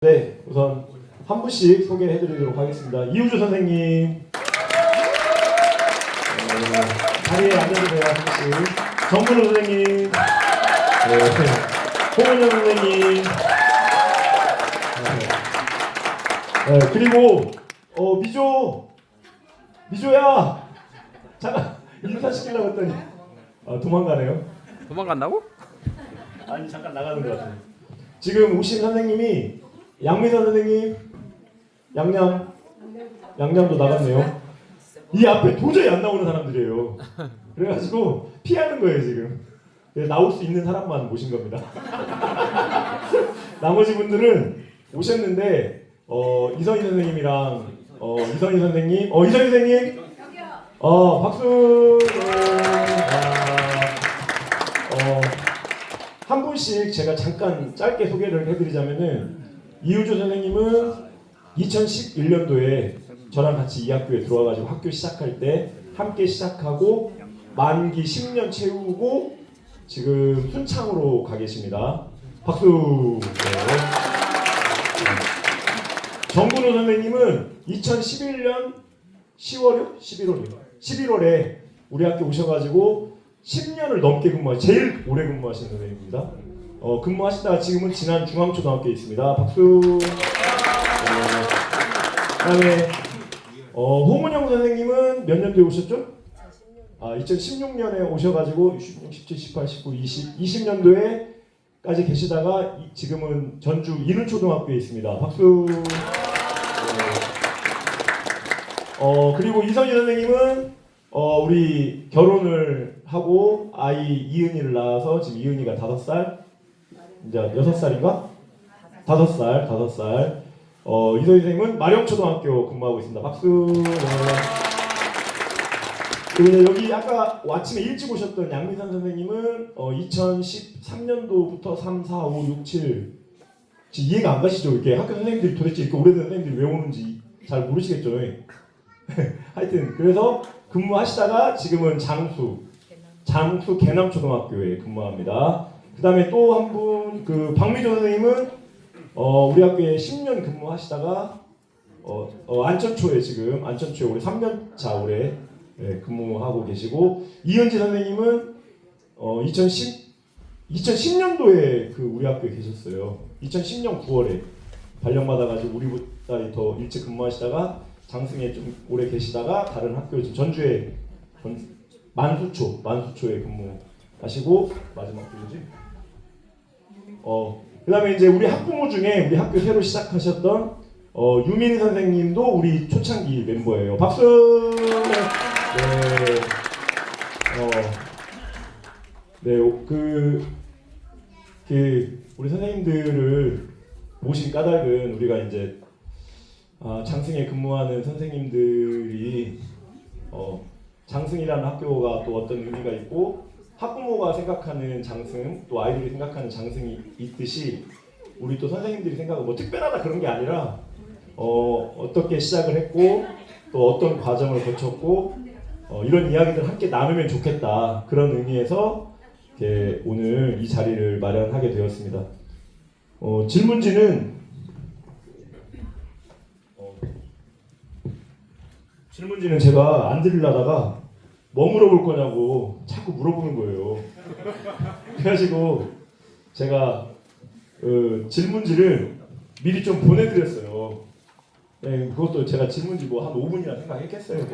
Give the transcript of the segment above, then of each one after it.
네, 우선 한 분씩 소개해드리도록 하겠습니다. 이우주 선생님, 자리에 앉아주세요. 한 분씩. 정근우 선생님, 홍은영 선생님, 그리고 미조야, 잠깐 인사시키려고 했더니 도망가네요. 도망간다고? 아니 잠깐 나가는 것 같아요. 지금 오신 선생님이 양미선 선생님, 양념도 나갔네요. 이 앞에 도저히 안 나오는 사람들이에요. 그래가지고 피하는 거예요 지금. 나올 수 있는 사람만 모신 겁니다. 나머지 분들은 오셨는데 이선희 선생님이랑 이선희 선생님, 이선희 선생님, 박수. 한 분씩 제가 잠깐 짧게 소개를 해드리자면은 이우주 선생님은 2011년도에 저랑 같이 이 학교에 들어와가지고 학교 시작할 때 함께 시작하고 만기 10년 채우고 지금 순창으로 가 계십니다. 박수. 정근우 선생님은 2011년 10월이요? 11월에 우리 학교 오셔가지고 10년을 넘게 제일 오래 근무하신 선생님입니다. 근무하시다가 지금은 진안 중앙초등학교에 있습니다. 박수. 그다음에 홍은영 선생님은 몇 년도에 오셨죠? 2016년에 오셔가지고 16, 17, 18, 19, 20년도에까지 계시다가 지금은 전주 인은초등학교에 있습니다. 박수. 그리고 이선희 선생님은 우리 결혼을 하고 아이 이은이를 낳아서 지금 이은이가 5살, 이제 6살인가? 5살. 이선희 선생님은 마령초등학교 근무하고 있습니다. 박수. 그리고 여기 아까 아침에 일찍 오셨던 양미선 선생님은 2013년도부터 3, 4, 5, 6, 7 지금 이해가 안 가시죠? 이렇게 학교 선생님들이 도대체 이렇게 오래된 선생님들이 왜 오는지 잘 모르시겠죠? 하여튼 그래서 근무하시다가 지금은 장수 개남초등학교에 근무합니다. 그 다음에 또 한 분, 박미조 선생님은 우리 학교에 10년 근무하시다가 안천초에 올해 3년차 올해 근무하고 계시고, 이은지 선생님은 2010년도에 우리 학교에 계셨어요. 2010년 9월에 발령받아가지고 우리보다 더 일찍 근무하시다가 장승에 좀 오래 계시다가 다른 학교 전주에 만수초에 근무하시고 마지막 분이지. 그다음에 이제 우리 학부모 중에 우리 학교 새로 시작하셨던 유민 선생님도 우리 초창기 멤버예요. 박수. 우리 선생님들을 모신 까닭은 우리가 이제 장승에 근무하는 선생님들이 장승이라는 학교가 또 어떤 의미가 있고 학부모가 생각하는 장승, 또 아이들이 생각하는 장승이 있듯이 우리 또 선생님들이 생각하는 뭐 특별하다 그런 게 아니라 어떻게 시작을 했고 또 어떤 과정을 거쳤고 이런 이야기들 함께 나누면 좋겠다, 그런 의미에서 이렇게 오늘 이 자리를 마련하게 되었습니다. 질문지는 제가 안 드리려다가 뭐 물어볼 거냐고 자꾸 물어보는 거예요. 그래가지고 제가 질문지를 미리 좀 보내드렸어요. 네, 그것도 제가 질문지 한 5분이나 생각했겠어요.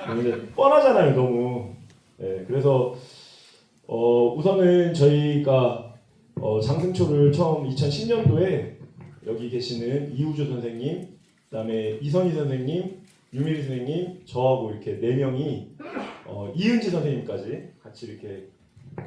근데 뻔하잖아요, 너무. 네, 그래서 우선은 저희가 장승초를 처음 2010년도에 여기 계시는 이우주 선생님, 그다음에 이선희 선생님, 유미리 선생님, 저하고 이렇게 4명이 이은지 선생님까지 같이 이렇게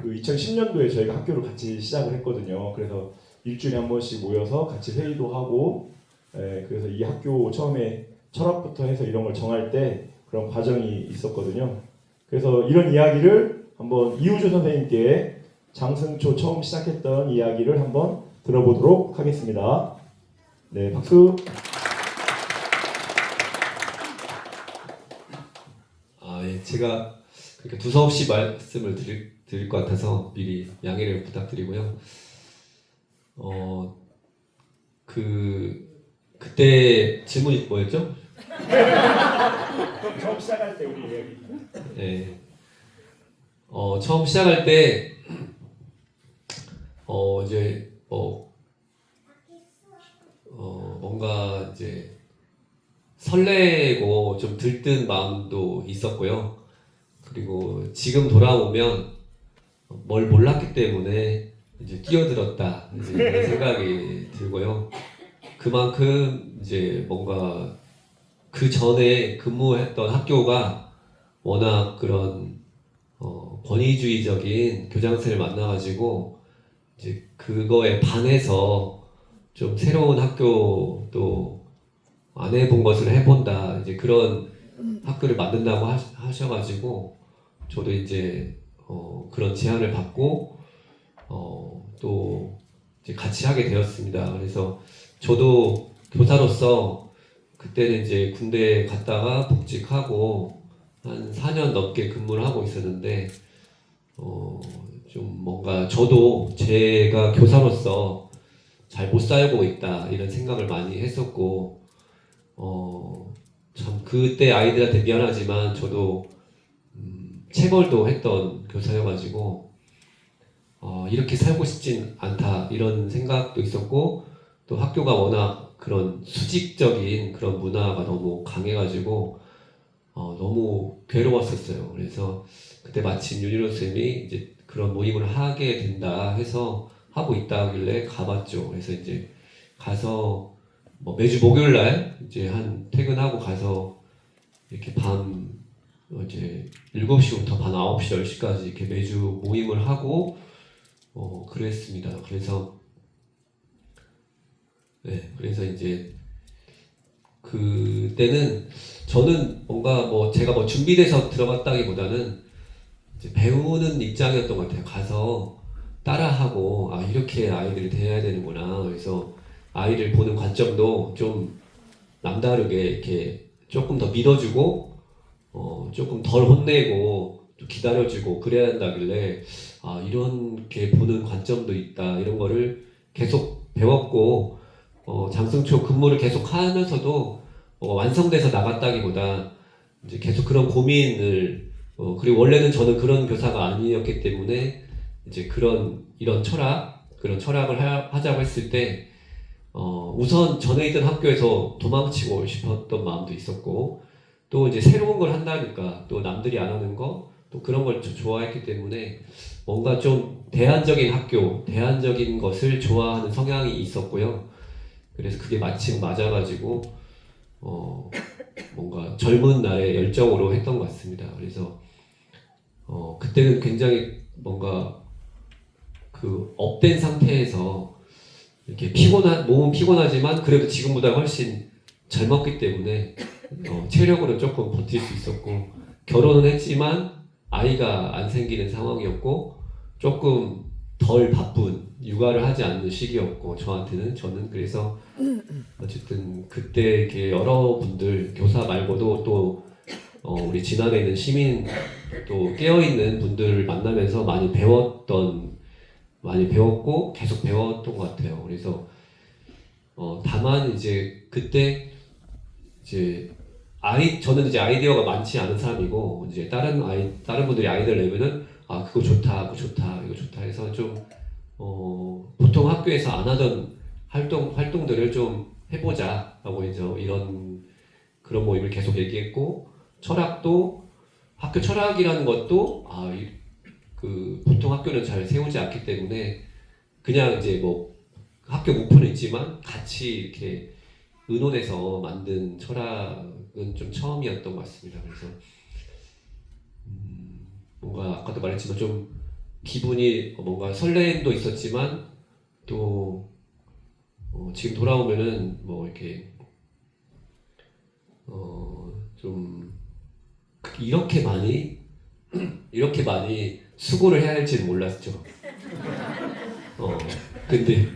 2010년도에 저희가 학교를 같이 시작을 했거든요. 그래서 일주일에 한 번씩 모여서 같이 회의도 하고, 그래서 이 학교 처음에 철학부터 해서 이런 걸 정할 때 그런 과정이 있었거든요. 그래서 이런 이야기를 한번 이우주 선생님께 장승초 처음 시작했던 이야기를 한번 들어보도록 하겠습니다. 네, 박수. 제가 그렇게 두서없이 말씀을 드릴 것 같아서 미리 양해를 부탁드리고요. 그때 질문이 뭐였죠? 처음 시작할 때 우리 이야기. 네. 처음 시작할 때 이제 뭔가 이제 설레고 좀 들뜬 마음도 있었고요. 그리고 지금 돌아오면 뭘 몰랐기 때문에 이제 뛰어들었다 이제 이런 생각이 들고요. 그만큼 이제 뭔가 그 전에 근무했던 학교가 워낙 그런 권위주의적인 교장선생을 만나가지고 이제 그거에 반해서 좀 새로운 학교도 안 해본 것을 해본다 이제 그런 학교를 만든다고 하셔가지고 저도 이제 그런 제안을 받고 또 이제 같이 하게 되었습니다. 그래서 저도 교사로서 그때는 이제 군대 갔다가 복직하고 한 4년 넘게 근무를 하고 있었는데 좀 뭔가 저도 제가 교사로서 잘 못 살고 있다 이런 생각을 많이 했었고 참 그때 아이들한테 미안하지만 저도 체벌도 했던 교사여가지고 이렇게 살고 싶진 않다 이런 생각도 있었고 또 학교가 워낙 그런 수직적인 그런 문화가 너무 강해가지고 너무 괴로웠었어요. 그래서 그때 마침 윤희로 쌤이 이제 그런 모임을 하게 된다 해서 하고 있다 하길래 가봤죠. 그래서 이제 가서 뭐 매주 목요일 날 이제 한 퇴근하고 가서 이렇게 밤 이제 7시부터 밤 9시, 10시까지 이렇게 매주 모임을 하고 그랬습니다. 그래서 네, 그래서 이제 그때는 저는 뭔가 뭐 제가 뭐 준비돼서 들어갔다기보다는 이제 배우는 입장이었던 것 같아요. 가서 따라하고 이렇게 아이들을 대해야 되는구나. 그래서 아이를 보는 관점도 좀 남다르게 이렇게 조금 더 믿어주고 조금 덜 혼내고 좀 기다려주고 그래야 한다길래 이렇게 보는 관점도 있다 이런 거를 계속 배웠고 장승초 근무를 계속 하면서도 완성돼서 나갔다기보다 이제 계속 그런 고민을 그리고 원래는 저는 그런 교사가 아니었기 때문에 이제 이런 그런 철학을 하자고 했을 때 우선 전에 있던 학교에서 도망치고 싶었던 마음도 있었고 또 이제 새로운 걸 한다니까 또 남들이 안 하는 거 또 그런 걸 좋아했기 때문에 뭔가 좀 대안적인 학교, 대안적인 것을 좋아하는 성향이 있었고요. 그래서 그게 마침 맞아가지고 뭔가 젊은 날의 열정으로 했던 것 같습니다. 그래서 그때는 굉장히 뭔가 그 업된 상태에서 이렇게 몸은 피곤하지만 그래도 지금보다 훨씬 젊었기 때문에 체력으로 조금 버틸 수 있었고 결혼은 했지만 아이가 안 생기는 상황이었고 조금 덜 바쁜 육아를 하지 않는 시기였고 저는 그래서 어쨌든 그때 이렇게 여러분들 교사 말고도 또 우리 진안에 있는 시민 또 깨어있는 분들을 만나면서 많이 배웠고 계속 배웠던 것 같아요. 그래서 다만 이제 그때 이제 저는 이제 아이디어가 많지 않은 사람이고 이제 다른 분들이 아이디어를 내면은 그거 좋다, 이거 좋다 해서 좀 보통 학교에서 안 하던 활동들을 좀 해보자 하고 이제 그런 모임을 계속 얘기했고 철학도 학교 철학이라는 것도 그 보통 학교는 잘 세우지 않기 때문에 그냥 이제 뭐 학교 목표는 있지만 같이 이렇게 의논해서 만든 철학은 좀 처음이었던 것 같습니다. 그래서 뭔가 아까도 말했지만 좀 기분이 뭔가 설렘도 있었지만 또 지금 돌아오면은 뭐 이렇게 좀 이렇게 많이 수고를 해야 할지는 몰랐죠. 근데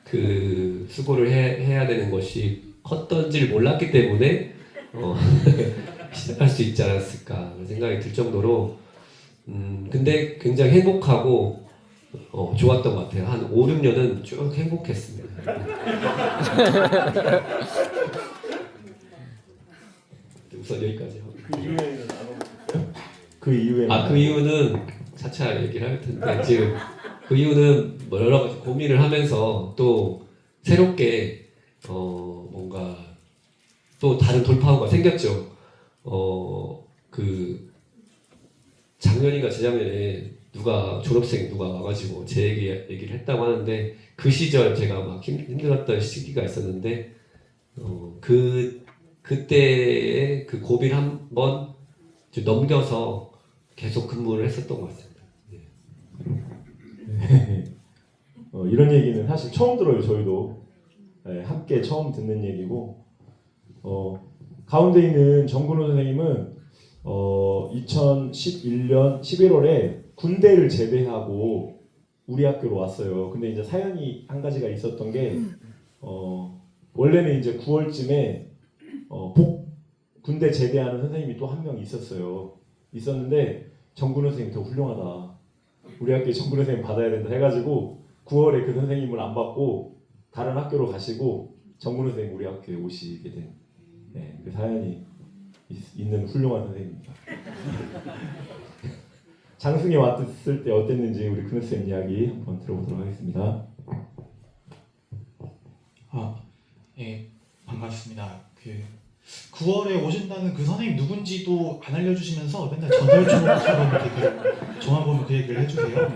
그 수고를 해야 되는 것이 컸던지를 몰랐기 때문에 시작할 수 있지 않았을까 생각이 들 정도로 근데 굉장히 행복하고 좋았던 것 같아요. 한 5, 6년은 쭉 행복했습니다. 우선 여기까지 하고. 그 이후에는 안 오셨어요? 그 이후에는 그 이유는 차차 얘기를 할 텐데 지금 그 이유는 뭐 여러 가지 고민을 하면서 또 새롭게 뭔가 또 다른 돌파구가 생겼죠. 그 작년인가 재작년에 졸업생 누가 와가지고 제 얘기를 했다고 하는데 그 시절 제가 막 힘들었던 시기가 있었는데 그때의 그 고비를 한번 넘겨서 계속 근무를 했었던 것 같습니다. 네. 이런 얘기는 사실 처음 들어요. 저희도 함께 처음 듣는 얘기고 가운데 있는 정근호 선생님은 2011년 11월에 군대를 제대하고 우리 학교로 왔어요. 근데 이제 사연이 한 가지가 있었던 게 원래는 이제 9월쯤에 군대 제대하는 선생님이 또 한 명 있었는데 정근호 선생님이 더 훌륭하다. 우리 학교에 정근호 선생님 받아야 된다 해가지고 9월에 그 선생님을 안 받고 다른 학교로 가시고 정근호 선생님 우리 학교에 오시게 된 그 사연이 있는 훌륭한 선생님입니다. 장승에 왔을 때 어땠는지 우리 근호 쌤 이야기 한번 들어보도록 하겠습니다. 예, 반갑습니다. 9월에 오신다는 그 선생님 누군지도 안 알려주시면서 맨날 전설처럼 이렇게 저만 보면 그 얘기를 해주세요.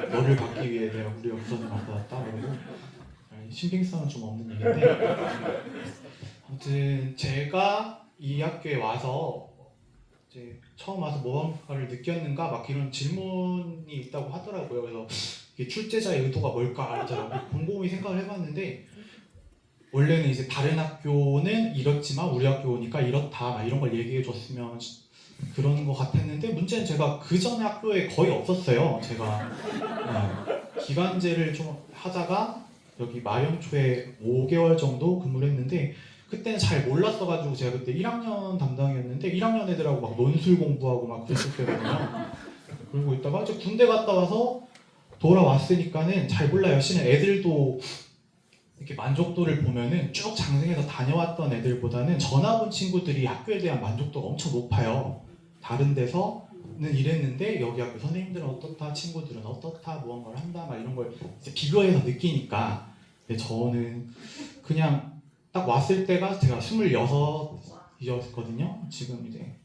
너를 받기 위해 내가 우리가 우선을 받았다 그러고 신빙성은 좀 없는 얘기인데 아무튼 제가 이 학교에 와서 이제 처음 와서 뭐가를 느꼈는가 막 이런 질문이 있다고 하더라고요. 그래서 이게 출제자의 의도가 뭘까 제가 곰곰이 생각을 해봤는데 원래는 이제 다른 학교는 이렇지만 우리 학교 오니까 이렇다 막 이런 걸 얘기해 줬으면 그런 것 같았는데 문제는 제가 그 전에 학교에 거의 없었어요. 제가 기간제를 좀 하다가 여기 마연초에 5개월 정도 근무를 했는데 그때는 잘 몰랐어가지고 제가 그때 1학년 담당이었는데 1학년 애들하고 막 논술 공부하고 막 그랬을 때거든요. 그러고 있다가 이제 군대 갔다 와서 돌아왔으니까는 잘 몰라요. 실은 애들도 이렇게 만족도를 보면은 쭉 장승에서 다녀왔던 애들보다는 전학 온 친구들이 학교에 대한 만족도가 엄청 높아요. 다른 데서는 이랬는데 여기 학교 선생님들은 어떻다, 친구들은 어떻다, 무언가를 한다, 막 이런 걸 이제 비교해서 느끼니까. 근데 저는 그냥 딱 왔을 때가 제가 26이었거든요. 지금 이제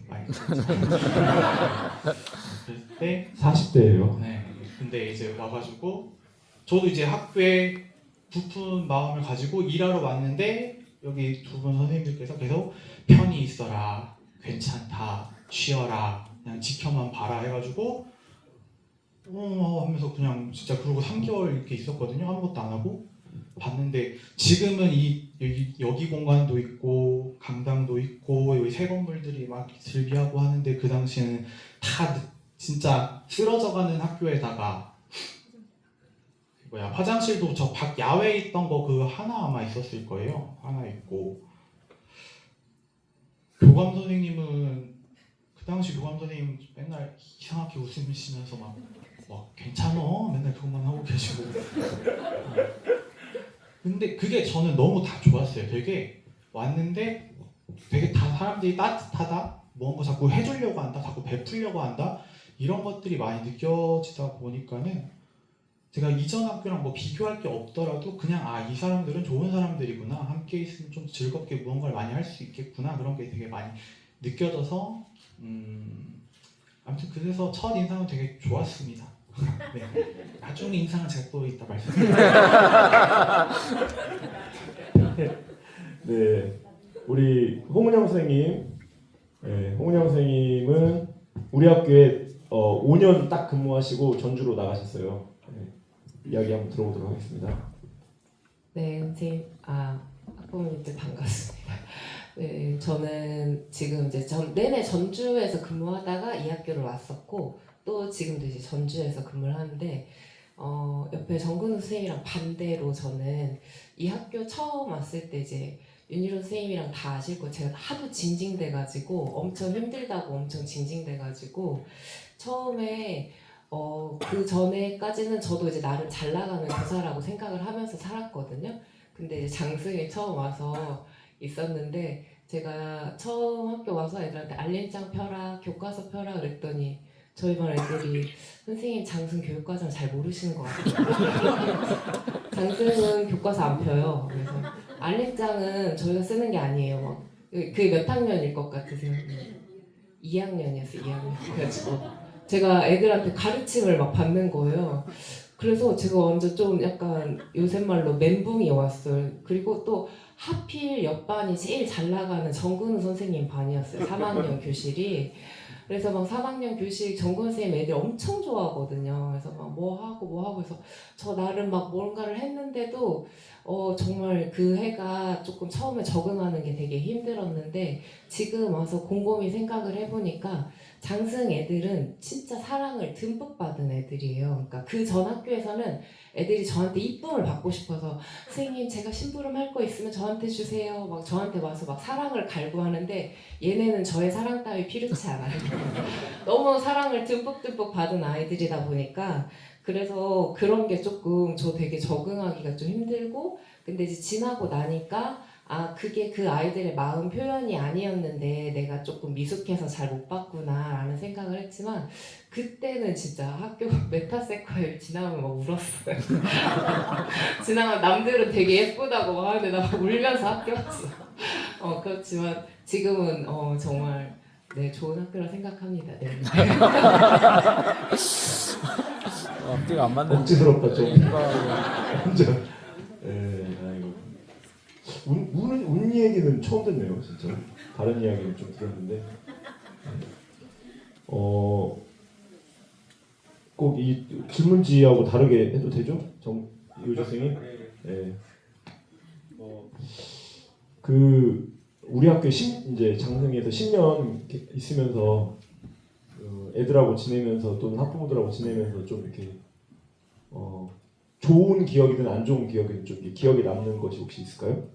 많이 그랬을 때 40대예요. 네. 근데 이제 와가지고 저도 이제 학교에 부푼 마음을 가지고 일하러 왔는데 여기 두 분 선생님들께서 계속 편히 있어라, 괜찮다, 쉬어라, 그냥 지켜만 봐라 해가지고 하면서 그냥 진짜 그러고 3개월 이렇게 있었거든요. 아무것도 안 하고 봤는데 지금은 여기 공간도 있고 강당도 있고 여기 새 건물들이 막 즐비하고 하는데 그 당시에는 다 진짜 쓰러져가는 학교에다가 화장실도 저 밖 야외에 있던 거 그 하나 아마 있었을 거예요. 하나 있고 교감 선생님은 그 당시 교감 선생님 맨날 이상하게 웃으시면서 막 괜찮어 맨날 그것만 하고 계시고 근데 그게 저는 너무 다 좋았어요. 되게 왔는데 되게 다 사람들이 따뜻하다, 뭔가 자꾸 해주려고 한다, 자꾸 베풀려고 한다 이런 것들이 많이 느껴지다 보니까는 제가 이전 학교랑 뭐 비교할 게 없더라도 그냥 이 사람들은 좋은 사람들이구나, 함께 있으면 좀 즐겁게 무언가를 많이 할 수 있겠구나 그런 게 되게 많이 느껴져서 아무튼 그래서 첫 인상은 되게 좋았습니다. 네. 나중에 인상은 제가 또 이따 말씀드릴게요. 네, 우리 홍은영 선생님, 홍은영 선생님은 우리 학교에 5년 딱 근무하시고 전주로 나가셨어요. 이야기 한번 들어보도록 하겠습니다. 네, 선생님, 학부모님들 반갑습니다. 네, 저는 지금 이제 내내 전주에서 근무하다가 이 학교를 왔었고 또 지금도 이제 전주에서 근무를 하는데 옆에 정근우 선생님이랑 반대로 저는 이 학교 처음 왔을 때 이제 윤희로 선생님이랑 다 아실 거예요. 제가 하도 징징대가지고 엄청 힘들다고 엄청 징징대가지고 처음에 그 전에까지는 저도 이제 나름 잘 나가는 교사라고 생각을 하면서 살았거든요. 근데 이제 장승에 처음 와서 있었는데 제가 처음 학교 와서 애들한테 알림장 펴라, 교과서 펴라 그랬더니 저희 반 애들이 선생님 장승 교육과정 잘 모르시는 것 같아요. 장승은 교과서 안 펴요. 그래서 알림장은 저희가 쓰는 게 아니에요. 막 그게 몇 학년일 것 같으세요? 2학년이었어요. 2학년. 그래가지고 제가 애들한테 가르침을 막 받는 거예요. 그래서 제가 완전 좀 약간 요새 말로 멘붕이 왔어요. 그리고 또 하필 옆반이 제일 잘 나가는 정근우 선생님 반이었어요. 3학년 교실이. 그래서 막 3학년 교실 정근 선생님 애들 엄청 좋아하거든요. 그래서 막 뭐 하고 해서 저 나름 막 뭔가를 했는데도 정말 그 해가 조금 처음에 적응하는 게 되게 힘들었는데 지금 와서 곰곰이 생각을 해보니까 장승 애들은 진짜 사랑을 듬뿍 받은 애들이에요. 그러니까 그 전 학교에서는 애들이 저한테 이쁨을 받고 싶어서 선생님 제가 심부름 할 거 있으면 저한테 주세요. 막 저한테 와서 막 사랑을 갈구하는데 얘네는 저의 사랑 따위 필요치 않아요. 너무 사랑을 듬뿍듬뿍 받은 아이들이다 보니까 그래서 그런 게 조금 저 되게 적응하기가 좀 힘들고 근데 이제 지나고 나니까 그게 그 아이들의 마음 표현이 아니었는데 내가 조금 미숙해서 잘 못 봤구나 라는 생각을 했지만 그때는 진짜 학교 메타세콰이를 지나면 막 울었어요. 지나면 남들은 되게 예쁘다고 막 하는데 나 막 울면서 학교 왔어. 그렇지만 지금은 정말 네 좋은 학교라 생각합니다. 네. 앞뒤가 안 맞는. 억지스럽다 좀. 그러니까 혼자. 아이고. 운 얘기는 처음 듣네요, 진짜. 다른 이야기는 좀 들었는데. 꼭 이 질문지하고 다르게 해도 되죠, 유 교수님? 네. 우리 학교 이제 장흥에서 10년 있으면서 애들하고 지내면서 또는 학부모들하고 지내면서 좀 이렇게 좋은 기억이든 안 좋은 기억이든 좀 이렇게 기억에 남는 것이 혹시 있을까요?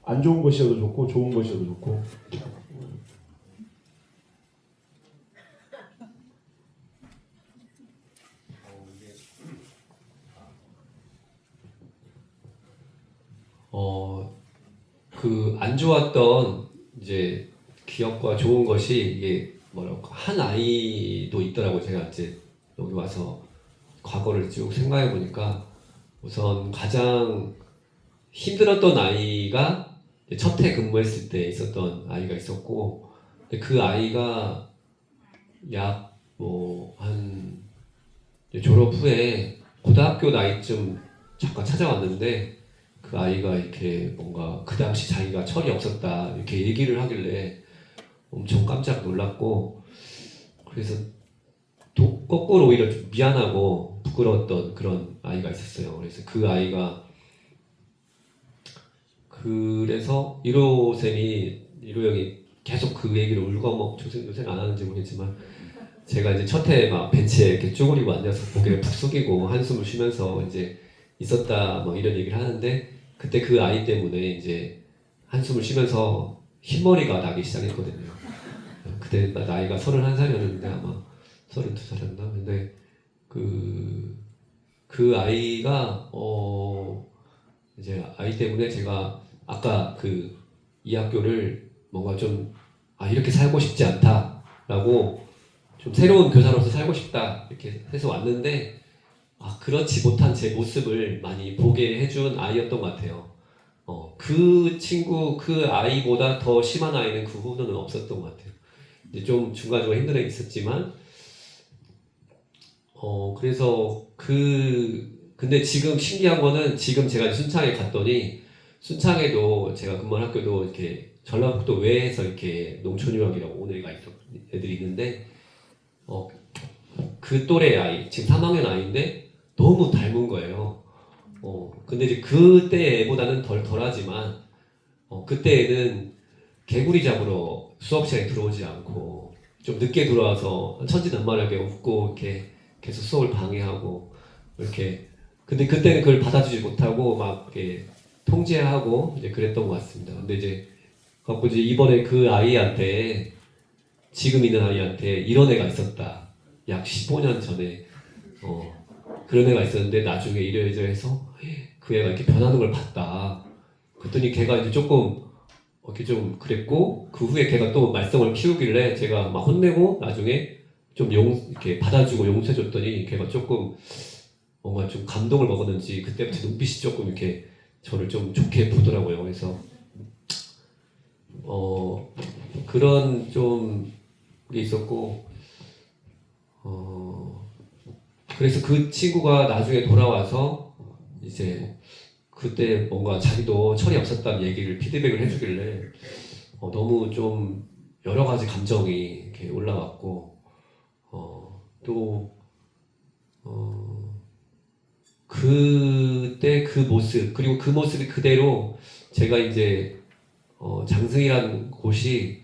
안 좋은 것이어도 좋고 좋은 것이어도 좋고. 그 안 좋았던 이제 기억과 좋은 것이 이게 뭐라고 한 아이도 있더라고. 제가 이제 여기 와서 과거를 쭉 생각해 보니까 우선 가장 힘들었던 아이가 첫 해 근무했을 때 있었던 아이가 있었고, 근데 그 아이가 약 뭐 한 졸업 후에 고등학교 나이쯤 잠깐 찾아왔는데 그 아이가 이렇게 뭔가 그 당시 자기가 철이 없었다 이렇게 얘기를 하길래 엄청 깜짝 놀랐고, 그래서 거꾸로 오히려 좀 미안하고 부끄러웠던 그런 아이가 있었어요. 그래서 그 아이가 그래서 이로 형이 계속 그 얘기를 울고 요새는 안 하는지 모르겠지만 제가 이제 첫 해 막 벤치에 이렇게 쪼그리고 앉아서 고개를 푹 숙이고 한숨을 쉬면서 이제 있었다 뭐 이런 얘기를 하는데, 그때 그 아이 때문에 이제 한숨을 쉬면서 흰머리가 나기 시작했거든요. 그때 나이가 31살이었는데 아마 32살이었나? 근데 그 아이가 이제 아이 때문에 제가 아까 이 학교를 뭔가 좀 이렇게 살고 싶지 않다라고 좀 새로운 교사로서 살고 싶다 이렇게 해서 왔는데 그렇지 못한 제 모습을 많이 보게 해준 아이였던 것 같아요. 그 아이보다 더 심한 아이는 그 후로는 없었던 것 같아요. 이제 좀 중간중간 힘든 애 있었지만, 그래서 근데 지금 신기한 거는 지금 제가 순창에 갔더니 순창에도 제가 근무한 학교도 이렇게 전라북도 외에서 이렇게 농촌유학이라고 온 애들이 있는데, 그 또래 아이, 지금 3학년 아이인데 너무 닮은 거예요. 근데 이제 그때 애보다는 덜하지만, 그때 애는 개구리 잡으러 수업 시간에 들어오지 않고 좀 늦게 들어와서 천진난만하게 웃고 이렇게 계속 수업을 방해하고 이렇게. 근데 그때는 그걸 받아주지 못하고 막 이렇게 통제하고 이제 그랬던 것 같습니다. 근데 이제 이번에 그 아이한테 지금 있는 아이한테 이런 애가 있었다. 약 15년 전에 그런 애가 있었는데 나중에 이래저래 해서 그 애가 이렇게 변하는 걸 봤다. 그랬더니 걔가 이제 조금 이렇게 좀 그랬고 그 후에 걔가 또 말썽을 피우길래 제가 막 혼내고 나중에 좀 이렇게 받아주고 용서해줬더니 걔가 조금 뭔가 좀 감동을 먹었는지 그때부터 눈빛이 조금 이렇게 저를 좀 좋게 보더라고요. 그래서 그런 좀 게 있었고 그래서 그 친구가 나중에 돌아와서 이제 그때 뭔가 자기도 철이 없었다는 얘기를 피드백을 해주길래 너무 좀 여러 가지 감정이 이렇게 올라왔고 또 그때 그 모습 그리고 그 모습이 그대로 제가 이제 장승이라는 곳이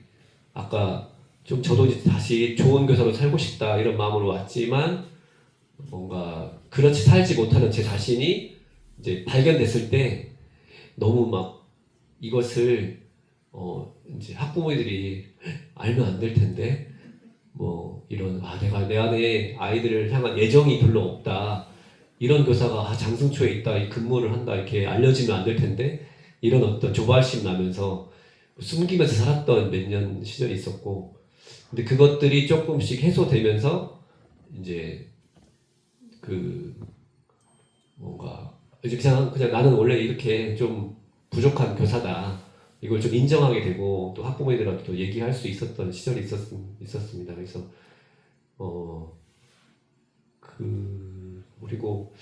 아까 좀 저도 이제 다시 좋은 교사로 살고 싶다 이런 마음으로 왔지만 뭔가 그렇지 살지 못하는 제 자신이 이제 발견됐을 때 너무 막 이것을 이제 학부모들이 알면 안 될 텐데 뭐 이런 내가 내 안에 아이들을 향한 애정이 별로 없다 이런 교사가 장승초에 있다 이 근무를 한다 이렇게 알려지면 안 될 텐데 이런 어떤 조바심 나면서 숨기면서 살았던 몇 년 시절이 있었고 근데 그것들이 조금씩 해소되면서 이제 그 뭔가 이제 그냥 나는 원래 이렇게 좀 부족한 교사다 이걸 좀 인정하게 되고 또 학부모님들한테 또 얘기할 수 있었던 시절이 있었습니다. 그래서 그리고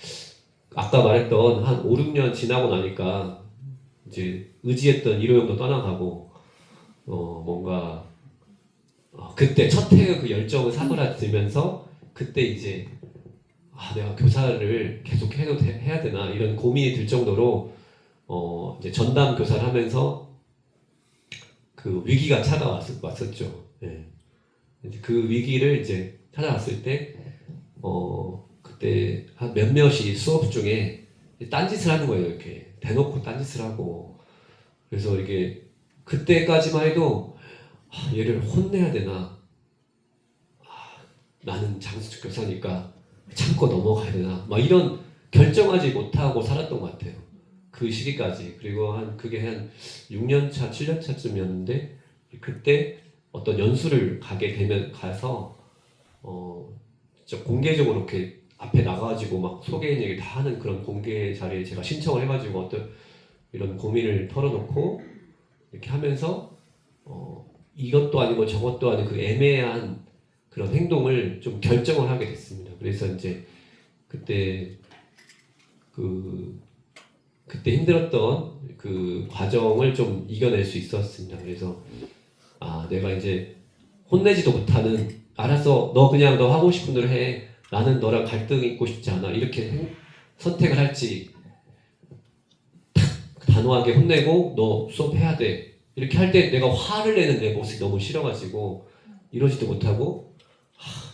아까 말했던 한 5, 6년 지나고 나니까 이제 의지했던 일호형도 떠나가고 뭔가 그때 첫 해의 그 열정을 사그라들면서 그때 이제 내가 교사를 계속 해야 되나 이런 고민이 들 정도로 이제 전담 교사를 하면서 그 위기가 찾아왔었죠. 예. 이제 그 위기를 이제 찾아왔을 때 그때 한 몇몇이 수업 중에 딴짓을 하는 거예요. 이렇게 대놓고 딴짓을 하고 그래서 이게 그때까지만 해도 얘를 혼내야 되나 나는 장수적 교사니까 참고 넘어가야 되나 막 이런 결정하지 못하고 살았던 것 같아요. 그 시기까지. 그리고 그게 한 6년 차, 7년 차쯤이었는데 그때 어떤 연수를 가서 진짜 공개적으로 이렇게 앞에 나가가지고 막 소개인 얘기 다 하는 그런 공개 자리에 제가 신청을 해가지고 어떤 이런 고민을 털어놓고 이렇게 하면서 이것도 아니고 저것도 아니고 그 애매한 그런 행동을 좀 결정을 하게 됐습니다. 그래서 이제 그때 힘들었던 그 과정을 좀 이겨낼 수 있었습니다. 그래서 내가 이제 혼내지도 못하는 알았어 너 하고 싶은 대로 해 나는 너랑 갈등 있고 싶지 않아 이렇게 선택을 할지 단호하게 혼내고 너 수업해야 돼 이렇게 할 때 내가 화를 내는 내 모습이 너무 싫어가지고 이러지도 못하고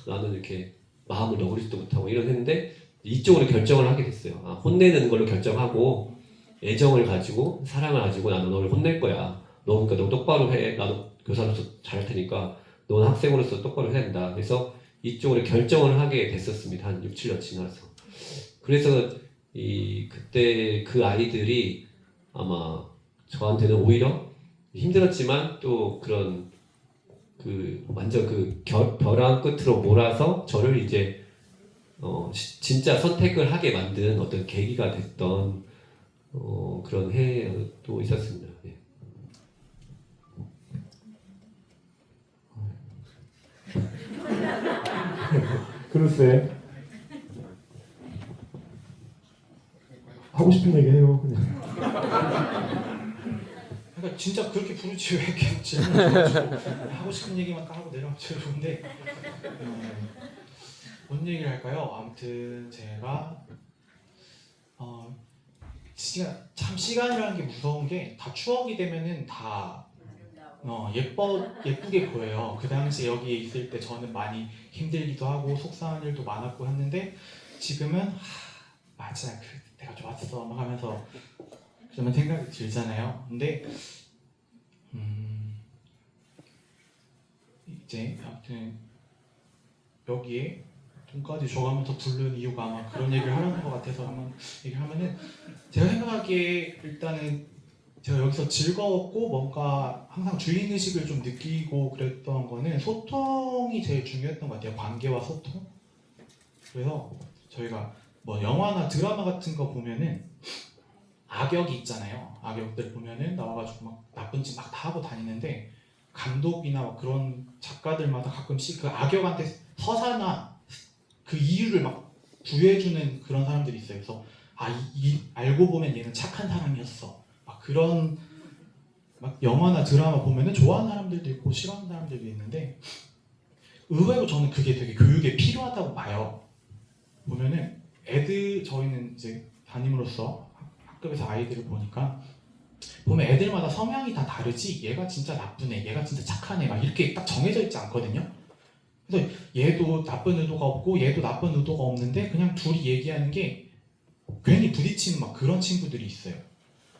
나는 이렇게 마음을 너그리지도 못하고 이랬는데 이쪽으로 결정을 하게 됐어요. 혼내는 걸로 결정하고 애정을 가지고 사랑을 가지고 나는 너를 혼낼 거야. 그러니까 너 똑바로 해. 나도 교사로서 잘할 테니까 너는 학생으로서 똑바로 해야 된다. 그래서 이쪽으로 결정을 하게 됐었습니다. 한 6, 7년 지나서. 그래서 그때 그 아이들이 아마 저한테는 오히려 힘들었지만 또 그런 완전 벼랑 끝으로 몰아서 저를 이제 진짜 선택을 하게 만든 어떤 계기가 됐던 그런 해도 있었습니다. 네. 글쎄 하고 싶은 얘기 해요 그냥. 그러니까 진짜 그렇게 부르지 왜 이렇게 질문을 하고 싶은 얘기만 하고 내려가면 제일 좋은데 뭔 얘기를 할까요? 아무튼 제가 시간이라는 게 무서운 게 다 추억이 되면은 다 예쁘게 보여요. 그 당시 여기에 있을 때 저는 많이 힘들기도 하고 속상한 일도 많았고 했는데 지금은 맞아 내가 좋았어 막 하면서 그러면 생각이 들잖아요. 근데 이제 아무튼 여기에 돈까지 줘가면서 부른 이유가 아마 그런 얘기를 하려는 것 같아서 한번 얘기를 하면은 제가 생각하기에 일단은 제가 여기서 즐거웠고 뭔가 항상 주인의식을 좀 느끼고 그랬던 거는 소통이 제일 중요했던 것 같아요. 관계와 소통. 그래서 저희가 뭐 영화나 드라마 같은 거 보면은 악역이 있잖아요. 악역들 보면은 나와가지고 막 나쁜 짓 막 다 하고 다니는데 감독이나 막 그런 작가들마다 가끔씩 그 악역한테 서사나 그 이유를 막 부여해주는 그런 사람들이 있어요. 그래서 알고 보면 얘는 착한 사람이었어. 막 그런 막 영화나 드라마 보면은 좋아하는 사람들도 있고 싫어하는 사람들도 있는데 의외로 저는 그게 되게 교육에 필요하다고 봐요. 보면은 저희는 이제 담임으로서 학급에서 아이들을 보니까 보면 애들마다 성향이 다 다르지 얘가 진짜 나쁜 애, 얘가 진짜 착한 애 막 이렇게 딱 정해져 있지 않거든요. 그래서 얘도 나쁜 의도가 없고 얘도 나쁜 의도가 없는데 그냥 둘이 얘기하는 게 괜히 부딪히는 막 그런 친구들이 있어요.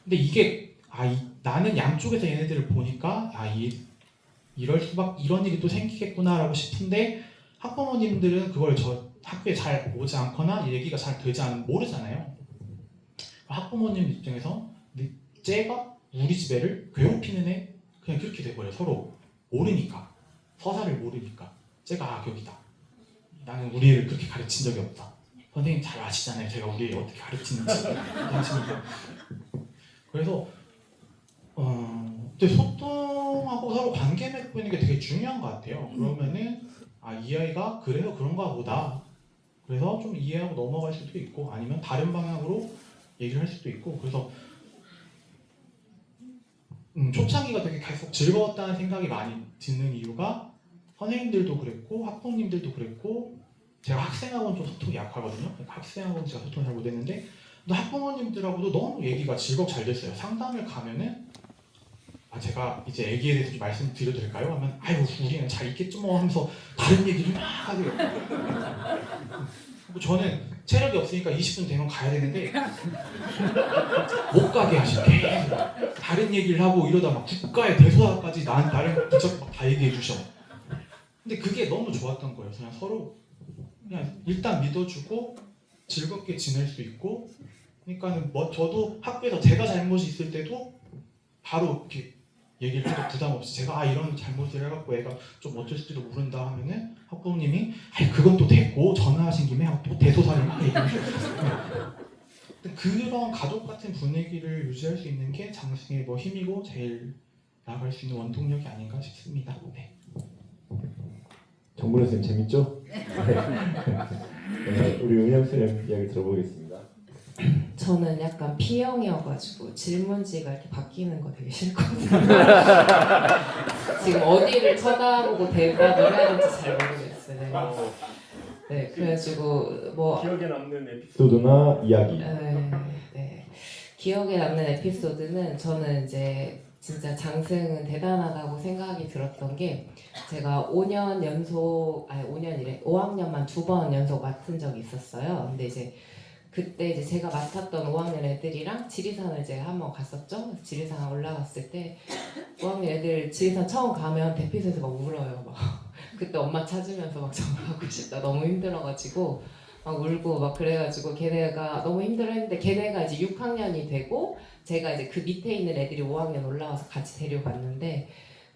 근데 이게 나는 양쪽에서 얘네들을 보니까 이런 일이 또 생기겠구나라고 싶은데 학부모님들은 그걸 학교에 잘 오지 않거나 얘기가 잘 되지 않으면 모르잖아요. 학부모님 입장에서 쟤가 우리 집 애를 괴롭히는 애 그냥 그렇게 돼버려요. 서로 모르니까 서사를 모르니까 쟤가 악역이다. 나는 우리 애를 그렇게 가르친 적이 없다. 선생님 잘 아시잖아요. 제가 우리 애 어떻게 가르치는지. 그래서 소통하고 서로 관계 맺고 있는 게 되게 중요한 것 같아요. 그러면은 이 아이가 그래서 그런가 보다. 그래서 좀 이해하고 넘어갈 수도 있고 아니면 다른 방향으로 얘기를 할 수도 있고 그래서 초창기가 되게 계속 즐거웠다는 생각이 많이 드는 이유가 선생님들도 그랬고 학부모님들도 그랬고 제가 학생하고는 좀 소통이 약하거든요. 학생하고는 제가 소통을 잘 못했는데 근데 학부모님들하고도 너무 얘기가 즐겁게 잘 됐어요. 상담을 가면은 제가 이제 애기에 대해서 좀 말씀드려도 될까요? 하면 아이고 우리는 잘 있겠죠 뭐 하면서 다른 얘기를 막 하세요. 저는 체력이 없으니까 20분 되면 가야 되는데 못 가게 하시고 계속 다른 얘기를 하고 이러다 막 국가의 대소사까지 나를 붙잡고 막 다 얘기해 주셔. 근데 그게 너무 좋았던 거예요. 그냥 서로 그냥 일단 믿어주고 즐겁게 지낼 수 있고 그러니까는 저도 학교에서 제가 잘못이 있을 때도 바로 이렇게 얘기를 해도 부담 없이 제가 이런 잘못을 해갖고 애가 좀 어쩔지도 모른다 하면은 학부모님이 그것도 됐고 전화하신 김에 또 대소사를 막 얘기해 주셨어요. 그런 가족 같은 분위기를 유지할 수 있는 게 장승의 힘이고 제일 나아갈 수 있는 원동력이 아닌가 싶습니다. 네. 정문호 선생님 재밌죠? 네, 우리 은영 선생님 이야기 들어보겠습니다. 저는 약간 P형이어가지고 질문지가 이렇게 바뀌는 거 되게 싫거든요. 지금 어디를 쳐다보고 대답을 해야 될지 잘 모르겠어요. 네, 그래가지고 기억에 남는 에피소드나 이야기. 네. 기억에 남는 에피소드는 저는 이제 진짜 장승은 대단하다고 생각이 들었던 게 제가 5학년만 2번 연속 맡은 적이 있었어요. 근데 이제 그때 이제 제가 맡았던 5학년 애들이랑 지리산을 제가 한번 갔었죠. 그래서 지리산 올라갔을 때 5학년 애들 지리산 처음 가면 대피소에서 막 울어요. 막 그때 엄마 찾으면서 막 전화하고 싶다. 너무 힘들어가지고 막 울고 막 그래가지고 걔네가 너무 힘들어했는데 걔네가 이제 6학년이 되고 제가 이제 그 밑에 있는 애들이 5학년 올라와서 같이 데려갔는데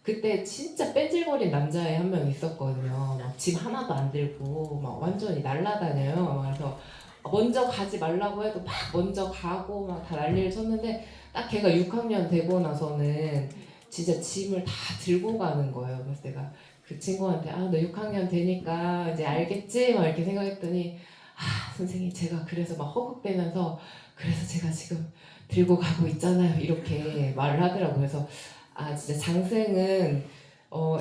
그때 진짜 빼질거린 남자애 한 명 있었거든요. 막 짐 하나도 안 들고 막 완전히 날라다녀요. 그래서 먼저 가지 말라고 해도 막 먼저 가고 막 다 난리를 쳤는데 딱 걔가 6학년 되고 나서는 진짜 짐을 다 들고 가는 거예요. 그래서 내가 그 친구한테 너 6학년 되니까 이제 알겠지? 막 이렇게 생각했더니 선생님 제가 그래서 막 허걱대면서 그래서 제가 지금 들고 가고 있잖아요. 이렇게 말을 하더라고요. 그래서 진짜 장승은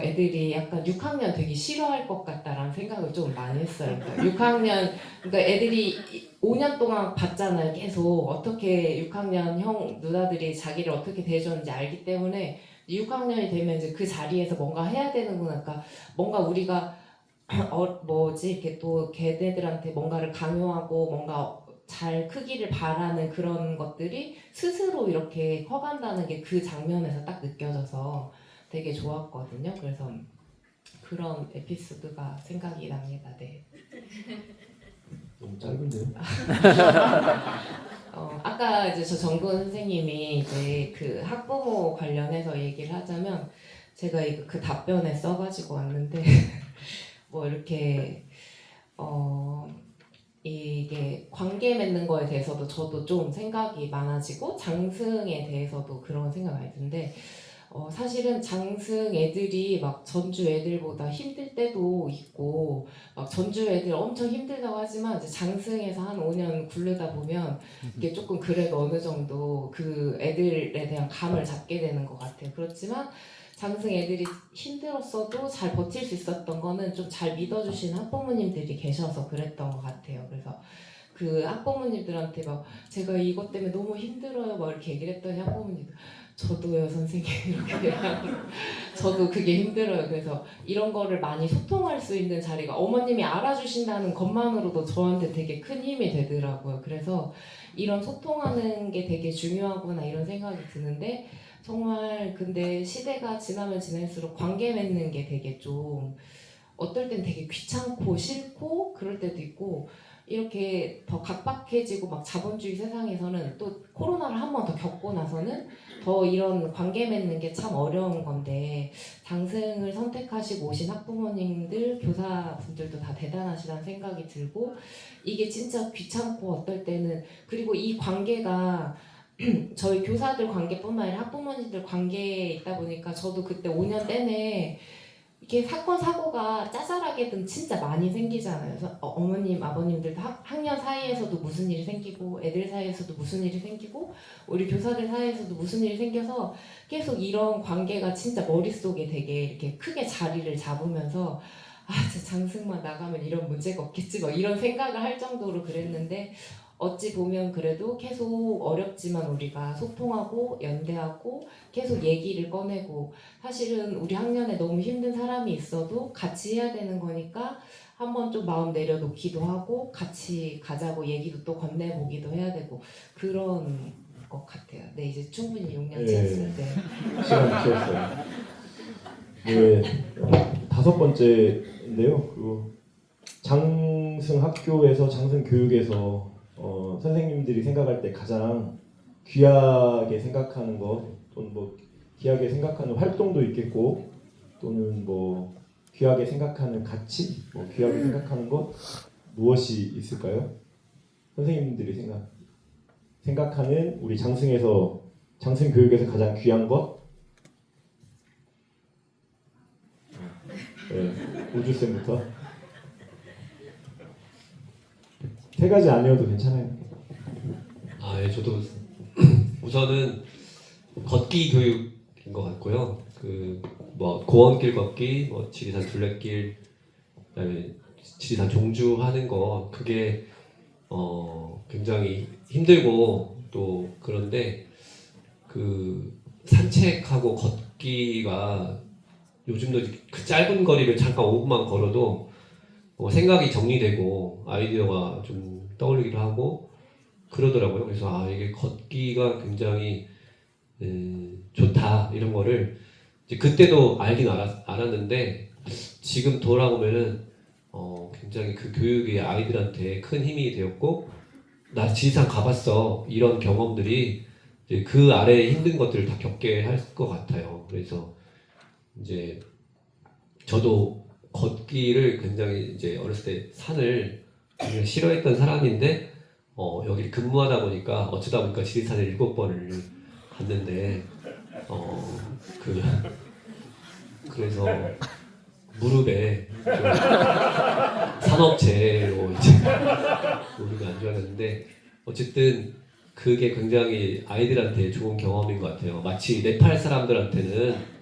애들이 약간 6학년 되게 싫어할 것 같다라는 생각을 좀 많이 했어요. 그러니까 애들이 5년 동안 봤잖아요. 계속 어떻게 6학년 형 누나들이 자기를 어떻게 대해줬는지 알기 때문에 6학년이 되면 이제 그 자리에서 뭔가 해야 되는구나. 그러니까 뭔가 우리가 이렇게 또 걔네들한테 뭔가를 강요하고 뭔가 잘 크기를 바라는 그런 것들이 스스로 이렇게 커간다는 게 그 장면에서 딱 느껴져서 되게 좋았거든요. 그래서 그런 에피소드가 생각이 납니다. 네. 너무 짧은데요? 아까 이제 저 정근 선생님이 이제 그 학부모 관련해서 얘기를 하자면 제가 이거 그 답변에 써가지고 왔는데 뭐 이렇게 이게 관계 맺는 거에 대해서도 저도 좀 생각이 많아지고 장승에 대해서도 그런 생각 많이 드는데 사실은 장승 애들이 막 전주 애들보다 힘들 때도 있고 막 전주 애들 엄청 힘들다고 하지만 이제 장승에서 한 5년 굴르다 보면 이게 조금 그래도 어느 정도 그 애들에 대한 감을 잡게 되는 것 같아요. 그렇지만 장승 애들이 힘들었어도 잘 버틸 수 있었던 거는 좀 잘 믿어주시는 학부모님들이 계셔서 그랬던 것 같아요. 그래서 그 학부모님들한테 막 제가 이것 때문에 너무 힘들어요 막 이렇게 얘기를 했더니 학부모님들 저도요 선생님 이렇게 저도 그게 힘들어요. 그래서 이런 거를 많이 소통할 수 있는 자리가 어머님이 알아주신다는 것만으로도 저한테 되게 큰 힘이 되더라고요. 그래서 이런 소통하는 게 되게 중요하구나 이런 생각이 드는데 정말 근데 시대가 지나면 지날수록 관계 맺는 게 되게 좀 어떨 땐 되게 귀찮고 싫고 그럴 때도 있고 이렇게 더 각박해지고 막 자본주의 세상에서는 또 코로나를 한 번 더 겪고 나서는 더 이런 관계 맺는 게 참 어려운 건데 장승을 선택하시고 오신 학부모님들 교사분들도 다 대단하시다는 생각이 들고 이게 진짜 귀찮고 어떨 때는 그리고 이 관계가 저희 교사들 관계뿐만 아니라 학부모님들 관계에 있다 보니까 저도 그때 5년 내내 이게 사건 사고가 짜잘하게든 진짜 많이 생기잖아요. 그래서 어머님 아버님들도 학년 사이에서도 무슨 일이 생기고 애들 사이에서도 무슨 일이 생기고 우리 교사들 사이에서도 무슨 일이 생겨서 계속 이런 관계가 진짜 머릿속에 되게 이렇게 크게 자리를 잡으면서 진짜 장승만 나가면 이런 문제가 없겠지 뭐 이런 생각을 할 정도로 그랬는데 어찌 보면 그래도 계속 어렵지만 우리가 소통하고 연대하고 계속 얘기를 꺼내고 사실은 우리 학년에 너무 힘든 사람이 있어도 같이 해야 되는 거니까 한번 좀 마음 내려놓기도 하고 같이 가자고 얘기도 또 건네보기도 해야 되고 그런 것 같아요. 네 이제 충분히 6년 채웠을 때 시간 채웠어요. 네, 다섯 번째인데요. 그 장승 학교에서 장승 교육에서 선생님들이 생각할 때 가장 귀하게 생각하는 것 또는 뭐 귀하게 생각하는 활동도 있겠고 또는 뭐 귀하게 생각하는 가치, 뭐 귀하게 생각하는 것 무엇이 있을까요? 선생님들이 생각하는 우리 장승에서 장승 교육에서 가장 귀한 것? 네, 우주쌤부터. 세 가지 아니어도 괜찮아요. 예, 저도 우선은 걷기 교육인 것 같고요. 그 뭐 고원길 걷기, 뭐 지리산 둘레길, 그다음에 지리산 종주하는 거 그게 굉장히 힘들고 또 그런데 그 산책하고 걷기가 요즘도 그 짧은 거리를 잠깐 5분만 걸어도 생각이 정리되고 아이디어가 좀 떠올리기도 하고 그러더라고요. 그래서 이게 걷기가 굉장히 좋다 이런 거를 이제 그때도 알긴 알았는데 지금 돌아보면은 굉장히 그 교육이 아이들한테 큰 힘이 되었고 나 지리산 가봤어 이런 경험들이 이제 그 아래에 힘든 것들을 다 겪게 할 것 같아요. 그래서 이제 저도 걷기를 굉장히 이제 어렸을 때 산을 굉장히 싫어했던 사람인데 여기 근무하다 보니까 어쩌다 보니까 지리산을 7번을 갔는데 그래서 무릎에 산업체로 이제 무릎이 안 좋아졌는데 어쨌든 그게 굉장히 아이들한테 좋은 경험인 것 같아요. 마치 네팔 사람들한테는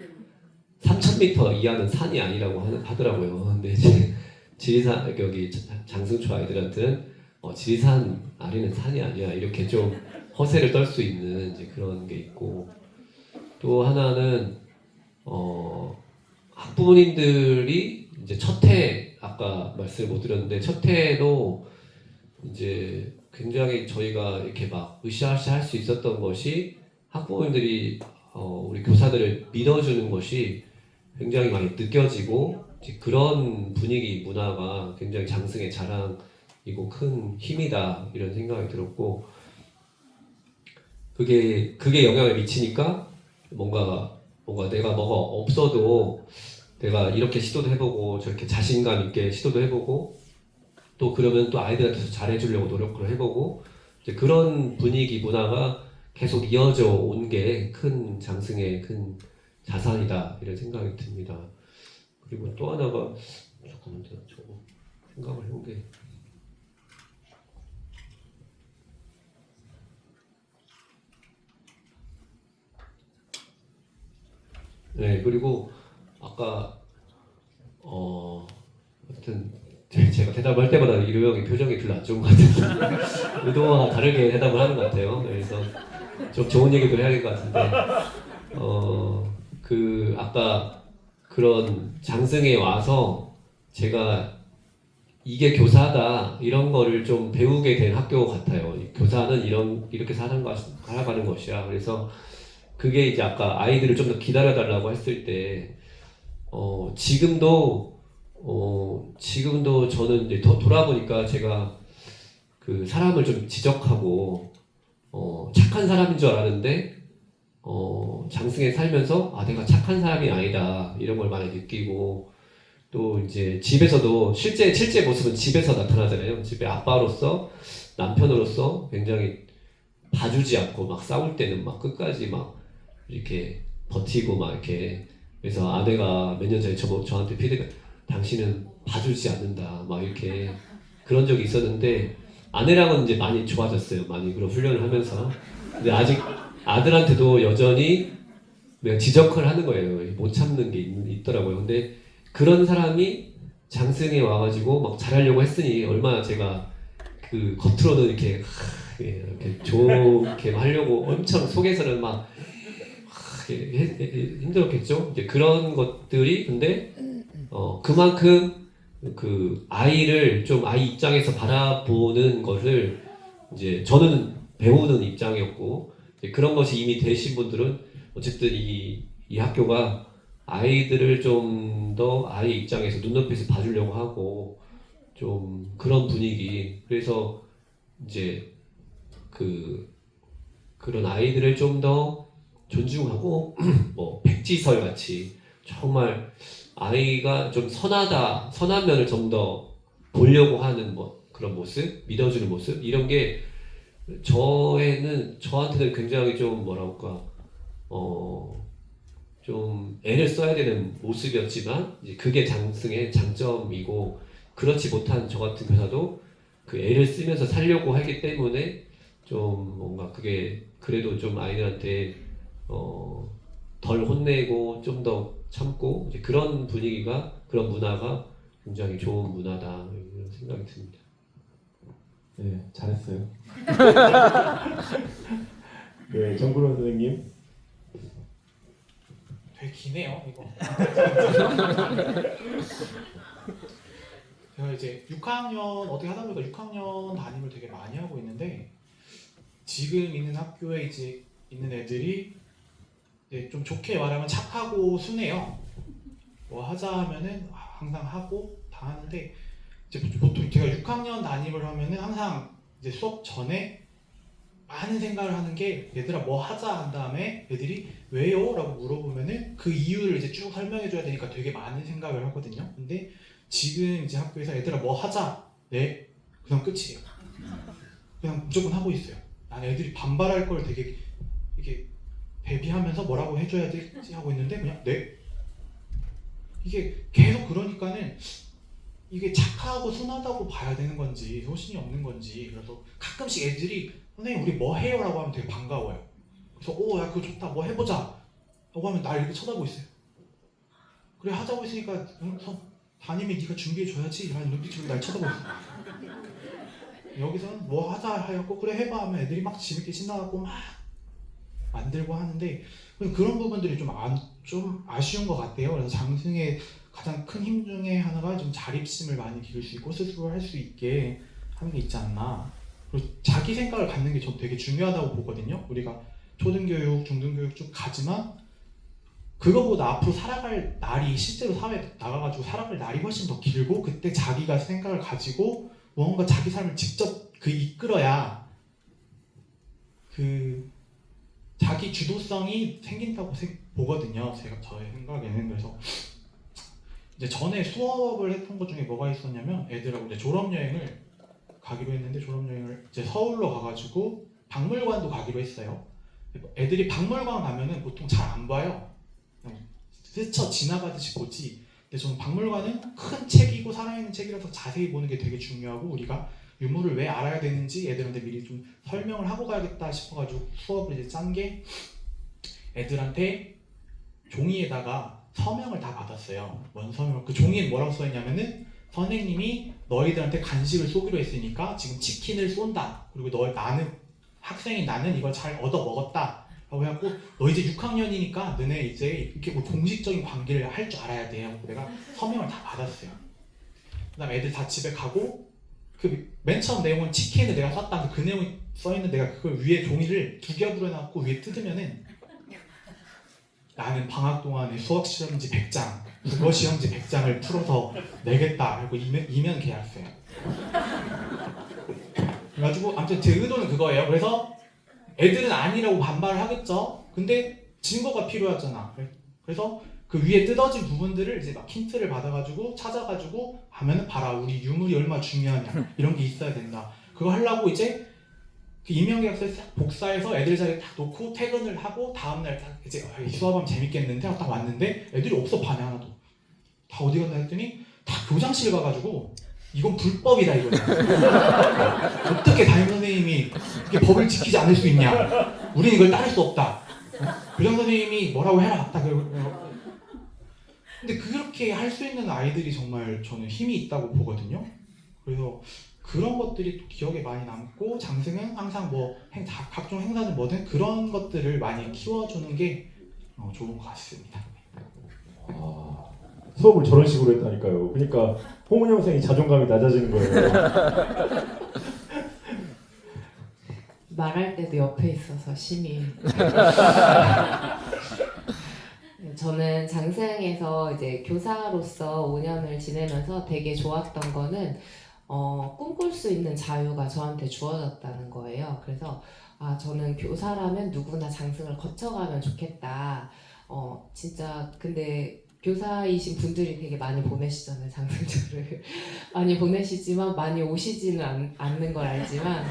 3,000m 이하는 산이 아니라고 하더라고요. 근데 이제 지리산 여기 장승초 아이들한테는 지리산 아래는 산이 아니야 이렇게 좀 허세를 떨 수 있는 이제 그런 게 있고 또 하나는 학부모님들이 이제 첫 해 아까 말씀을 못 드렸는데 첫 해에도 이제 굉장히 저희가 이렇게 막 으쌰으쌰 할 수 있었던 것이 학부모님들이 우리 교사들을 믿어주는 것이 굉장히 많이 느껴지고 이제 그런 분위기 문화가 굉장히 장승의 자랑이고 큰 힘이다 이런 생각이 들었고 그게 영향을 미치니까 뭔가 내가 뭐가 없어도 내가 이렇게 시도도 해보고 저렇게 자신감 있게 시도도 해보고 또 그러면 또 아이들한테서 잘해주려고 노력을 해보고 이제 그런 분위기 문화가 계속 이어져 온 게 큰 장승의 큰 자산이다 이런 생각이 듭니다. 그리고 또 하나가 잠깐만 저거 생각을 해본 게 네, 그리고 아까 하여튼 제가 대답을 할 때마다 이루 형이 표정이 별로 안 좋은 것 같아요. 의도와 다르게 대답을 하는 것 같아요. 그래서 좀 좋은 얘기도 해야 될 것 같은데 그 아까 그런 장승에 와서 제가 이게 교사다 이런 거를 좀 배우게 된 학교 같아요. 교사는 이렇게 살아가는 것이야. 그래서 그게 이제 아까 아이들을 좀 더 기다려달라고 했을 때 지금도 저는 이제 더 돌아보니까 제가 그 사람을 좀 지적하고 착한 사람인 줄 알았는데 장승에 살면서 내가 착한 사람이 아니다 이런 걸 많이 느끼고 또 이제 집에서도 실제 모습은 집에서 나타나잖아요. 집에 아빠로서 남편으로서 굉장히 봐주지 않고 막 싸울 때는 막 끝까지 막 이렇게 버티고 막 이렇게 그래서 아내가 몇 년 전에 저한테 피드백 당신은 봐주지 않는다 막 이렇게 그런 적이 있었는데 아내랑은 이제 많이 좋아졌어요. 많이 그런 훈련을 하면서 근데 아직 아들한테도 여전히 내가 지적을 하는 거예요. 못 참는 게 있더라고요. 근데 그런 사람이 장승에 와가지고 막 잘하려고 했으니 얼마나 제가 그 겉으로는 이렇게 좋게 하려고 엄청 속에서는 막 힘들었겠죠. 이제 그런 것들이 근데 그만큼 그 아이를 좀 아이 입장에서 바라보는 것을 이제 저는 배우는 입장이었고 이제 그런 것이 이미 되신 분들은 어쨌든 이 학교가 아이들을 좀 더 아이 입장에서 눈높이에서 봐주려고 하고 좀 그런 분위기 그래서 이제 그런 아이들을 좀 더 존중하고 뭐 백지설 같이 정말 아이가 좀 선한 면을 좀 더 보려고 하는 뭐 그런 모습 믿어주는 모습 이런 게 저한테는 굉장히 좀 뭐랄까 좀 애를 써야 되는 모습이었지만 이제 그게 장승의 장점이고 그렇지 못한 저 같은 교사도 그 애를 쓰면서 살려고 하기 때문에 좀 뭔가 그게 그래도 좀 아이들한테 덜 혼내고 좀 더 참고 이제 그런 분위기가 그런 문화가 굉장히 좋은 문화다 이런 생각이 듭니다. 네, 잘했어요. 네, 정근호 선생님. 되게 기네요 이거. 제가 이제 6학년 어떻게 하다 보니까 6학년 담임을 되게 많이 하고 있는데 지금 있는 학교에 이제 있는 애들이 이제 좀 좋게 말하면 착하고 순해요. 뭐 하자 하면은 항상 하고 다 하는데 이제 보통 제가 6학년 담임을 하면은 항상 이제 수업 전에 많은 생각을 하는 게 얘들아 뭐 하자 한 다음에 애들이 왜요? 라고 물어보면은 그 이유를 이제 쭉 설명해 줘야 되니까 되게 많은 생각을 하거든요. 근데 지금 이제 학교에서 애들아 뭐 하자 네 그냥 끝이에요. 그냥 무조건 하고 있어요. 난 애들이 반발할 걸 되게 이게 대비하면서 뭐라고 해줘야 되지 하고 있는데 그냥 네 이게 계속 그러니까는 이게 착하고 순하다고 봐야 되는 건지 소신이 없는 건지 그래서 가끔씩 애들이 선생님 우리 뭐 해요? 라고 하면 되게 반가워요. 그래서 야 그거 좋다 뭐 해보자 라고 하면 날 이렇게 쳐다보고 있어요. 그래 하자고 했으니까 담임이 네가 준비해줘야지 라는 눈빛으로 날 쳐다보고 있어요. 여기서는 뭐 하자 하였고 그래 해봐 하면 애들이 막 재밌게 신나갖고 막 만들고 하는데 그런 부분들이 좀 아쉬운 것 같아요. 그래서 장승의 가장 큰 힘 중에 하나가 좀 자립심을 많이 기를 수 있고 스스로 할 수 있게 하는 게 있지 않나. 그리고 자기 생각을 갖는 게 전 되게 중요하다고 보거든요. 우리가 초등교육, 중등교육 쭉 가지만 그거보다 앞으로 살아갈 날이 실제로 사회에 나가가지고 살아갈 날이 훨씬 더 길고 그때 자기가 생각을 가지고 뭔가 자기 삶을 직접 이끌어야 그 자기 주도성이 생긴다고 보거든요. 저의 생각에는. 그래서 이제 전에 수업을 했던 것 중에 뭐가 있었냐면 애들하고 이제 졸업여행을 가기로 했는데 졸업여행을 이제 서울로 가가지고 박물관도 가기로 했어요. 애들이 박물관 가면은 보통 잘 안 봐요. 그냥 스쳐 지나가듯이 보지. 근데 저는 박물관은 큰 책이고 살아있는 책이라서 자세히 보는 게 되게 중요하고 우리가 유물을 왜 알아야 되는지 애들한테 미리 좀 설명을 하고 가야겠다 싶어가지고 수업을 이제 짠 게 애들한테 종이에다가 서명을 다 받았어요. 뭔 서명? 그 종이에 뭐라고 써있냐면은 선생님이 너희들한테 간식을 쏘기로 했으니까 지금 치킨을 쏜다. 그리고 학생인 나는 이걸 잘 얻어 먹었다. 라고 해갖고 너 이제 6학년이니까 너네 이제 이렇게 뭐 공식적인 관계를 할 줄 알아야 돼. 하고 내가 서명을 다 받았어요. 그 다음에 애들 다 집에 가고 그 맨 처음 내용은 치킨을 내가 쐈다. 그 내용이 써있는 내가 그걸 위에 종이를 두 겹으로 해놨고 위에 뜯으면은 나는 방학 동안에 수학 시험지 100장, 국어 시험지 100장을 풀어서 내겠다 하고 이면 계약서요. 그래가지고 아무튼 제 의도는 그거예요. 그래서 애들은 아니라고 반발을 하겠죠. 근데 증거가 필요하잖아. 그래서 그 위에 뜯어진 부분들을 이제 막 힌트를 받아가지고 찾아가지고 하면은 봐라 우리 유물이 얼마나 중요하냐 이런 게 있어야 된다. 그거 하려고 이제 그 임용계약서를 싹 복사해서 애들 자리에 딱 놓고 퇴근을 하고 다음날 딱 이제 이 수업하면 재밌겠는데 하고 딱 왔는데 애들이 없어 반에 하나도. 다 어디 갔나 했더니 다 교장실 가가지고 이건 불법이다 이거는. 어떻게 담임 선생님이 이렇게 법을 지키지 않을 수 있냐. 우린 이걸 따를 수 없다. 교장 선생님이 뭐라고 해라. 딱 그러고. 근데 그렇게 할 수 있는 아이들이 정말 저는 힘이 있다고 보거든요. 그래서 그런 것들이 또 기억에 많이 남고 장승은 항상 각종 행사든 뭐든 그런 것들을 많이 키워주는 게 좋은 것 같습니다. 수업을 저런 식으로 했다니까요. 그러니까 홍은희 학생이 자존감이 낮아지는 거예요. 말할 때도 옆에 있어서 심히 저는 장승에서 이제 교사로서 5년을 지내면서 되게 좋았던 거는 꿈꿀 수 있는 자유가 저한테 주어졌다는 거예요. 그래서 저는 교사라면 누구나 장승을 거쳐가면 좋겠다. 진짜 근데 교사이신 분들이 되게 많이 보내시잖아요. 장승들을 많이 보내시지만 많이 오시지는 않는 걸 알지만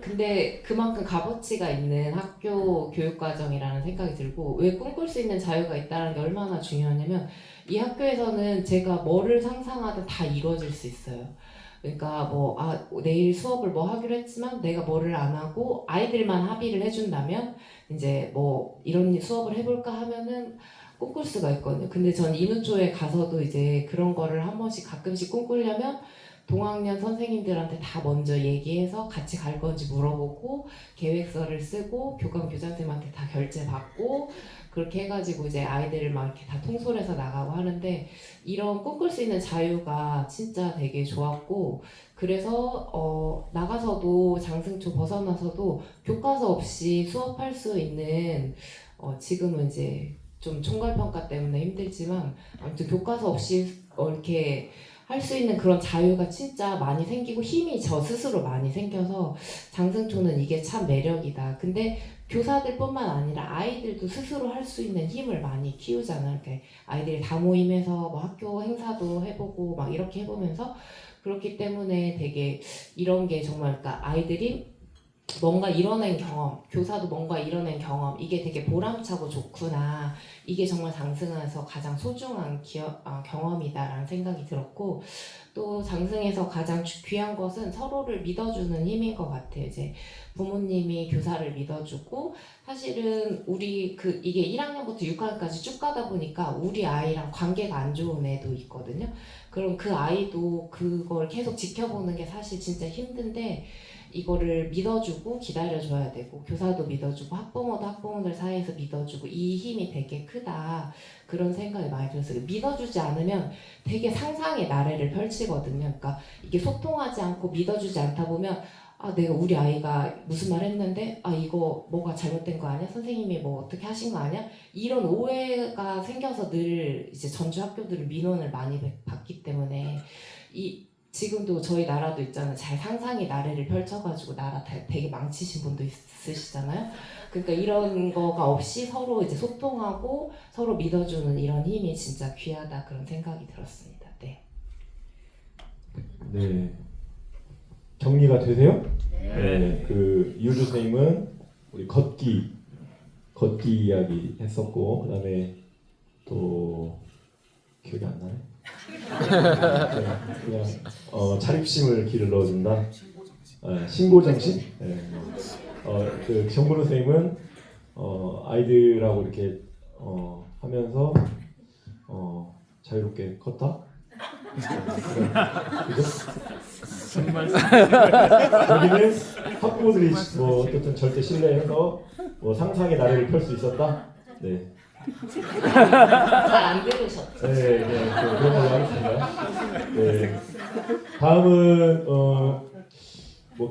근데 그만큼 값어치가 있는 학교 교육과정이라는 생각이 들고 왜 꿈꿀 수 있는 자유가 있다는 게 얼마나 중요하냐면 이 학교에서는 제가 뭐를 상상하든 다 이루어질 수 있어요. 그러니까 내일 수업을 하기로 했지만 내가 뭐를 안 하고 아이들만 합의를 해준다면 이제 이런 수업을 해볼까 하면은 꿈꿀 수가 있거든요. 근데 전 인후조에 가서도 이제 그런 거를 한 번씩 가끔씩 꿈꾸려면 동학년 선생님들한테 다 먼저 얘기해서 같이 갈 건지 물어보고 계획서를 쓰고 교감 교장님한테 다 결제 받고 그렇게 해가지고 이제 아이들을 막 이렇게 다 통솔해서 나가고 하는데 이런 꿈꿀 수 있는 자유가 진짜 되게 좋았고 그래서 나가서도 장승초 벗어나서도 교과서 없이 수업할 수 있는 지금은 이제 좀 총괄평가 때문에 힘들지만 아무튼 교과서 없이 이렇게 할 수 있는 그런 자유가 진짜 많이 생기고 힘이 저 스스로 많이 생겨서 장승초는 이게 참 매력이다. 근데 교사들뿐만 아니라 아이들도 스스로 할 수 있는 힘을 많이 키우잖아요. 이렇게 아이들이 다 모임해서 학교 행사도 해보고 막 이렇게 해보면서 그렇기 때문에 되게 이런 게 정말 그러니까 아이들이 뭔가 이뤄낸 경험, 교사도 뭔가 이뤄낸 경험, 이게 되게 보람차고 좋구나. 이게 정말 장승에서 가장 소중한 경험이다라는 생각이 들었고, 또 장승에서 가장 귀한 것은 서로를 믿어주는 힘인 것 같아요. 이제 부모님이 교사를 믿어주고, 사실은 이게 1학년부터 6학년까지 쭉 가다 보니까 우리 아이랑 관계가 안 좋은 애도 있거든요. 그럼 그 아이도 그걸 계속 지켜보는 게 사실 진짜 힘든데, 이거를 믿어주고 기다려줘야 되고 교사도 믿어주고 학부모도 학부모들 사이에서 믿어주고 이 힘이 되게 크다 그런 생각이 많이 들었어요. 믿어주지 않으면 되게 상상의 나래를 펼치거든요. 그러니까 이게 소통하지 않고 믿어주지 않다 보면 아 내가 우리 아이가 무슨 말 했는데 아 이거 뭐가 잘못된 거 아니야? 선생님이 뭐 어떻게 하신 거 아니야? 이런 오해가 생겨서 늘 이제 전주 학교들은 민원을 많이 받기 때문에 지금도 저희 나라도 있잖아요. 잘 상상의 나래를 펼쳐가지고 나라 되게 망치신 분도 있으시잖아요. 그러니까 이런 거가 없이 서로 이제 소통하고 서로 믿어주는 이런 힘이 진짜 귀하다 그런 생각이 들었습니다. 네. 네. 정리가 되세요? 네. 그 이효주 선생님은 우리 걷기 이야기 했었고, 그다음에 또 기억이 안 나네. 그냥 자립심을 기르러준다. 신고정신. 네. 그 정근우 선생님은 아이들하고 이렇게 하면서 자유롭게 컸다. 그죠? 여기는 학부모들이 뭐 어쨌든 절대 신뢰해서 뭐 상상의 나래를 펼 수 있었다. 네. 잘 안 들으셨죠? 네, 그런 걸로 하겠습니다. 네. 다음은 뭐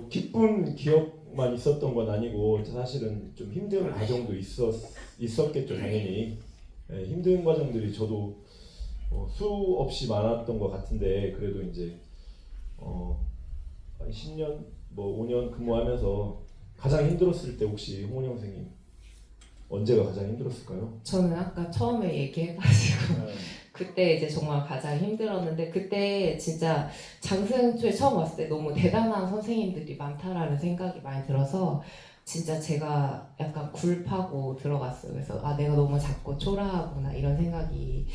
기쁜 기억만 있었던 건 아니고 사실은 좀 힘든 과정도 있었겠죠, 당연히. 네, 힘든 과정들이 저도 수없이 많았던 것 같은데, 그래도 이제 10년, 뭐 5년 근무하면서 가장 힘들었을 때 혹시 홍은영 선생님 언제가 가장 힘들었을까요? 저는 아까 처음에 얘기해가지고 그때 이제 정말 가장 힘들었는데, 그때 진짜 장승초에 처음 왔을 때 너무 대단한 선생님들이 많다라는 생각이 많이 들어서 진짜 제가 약간 굴파고 들어갔어요. 그래서 아 내가 너무 작고 초라하구나 이런 생각이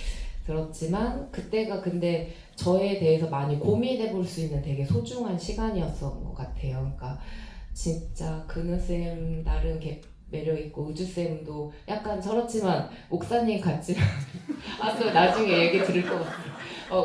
들었지만, 그때가 근데 저에 대해서 많이 고민해 볼 수 있는 되게 소중한 시간이었던 것 같아요. 그러니까 진짜 근우쌤 나름 매력 있고, 우주쌤도 약간 저렇지만 목사님 같지만 또 나중에 얘기 들을 것 같아요.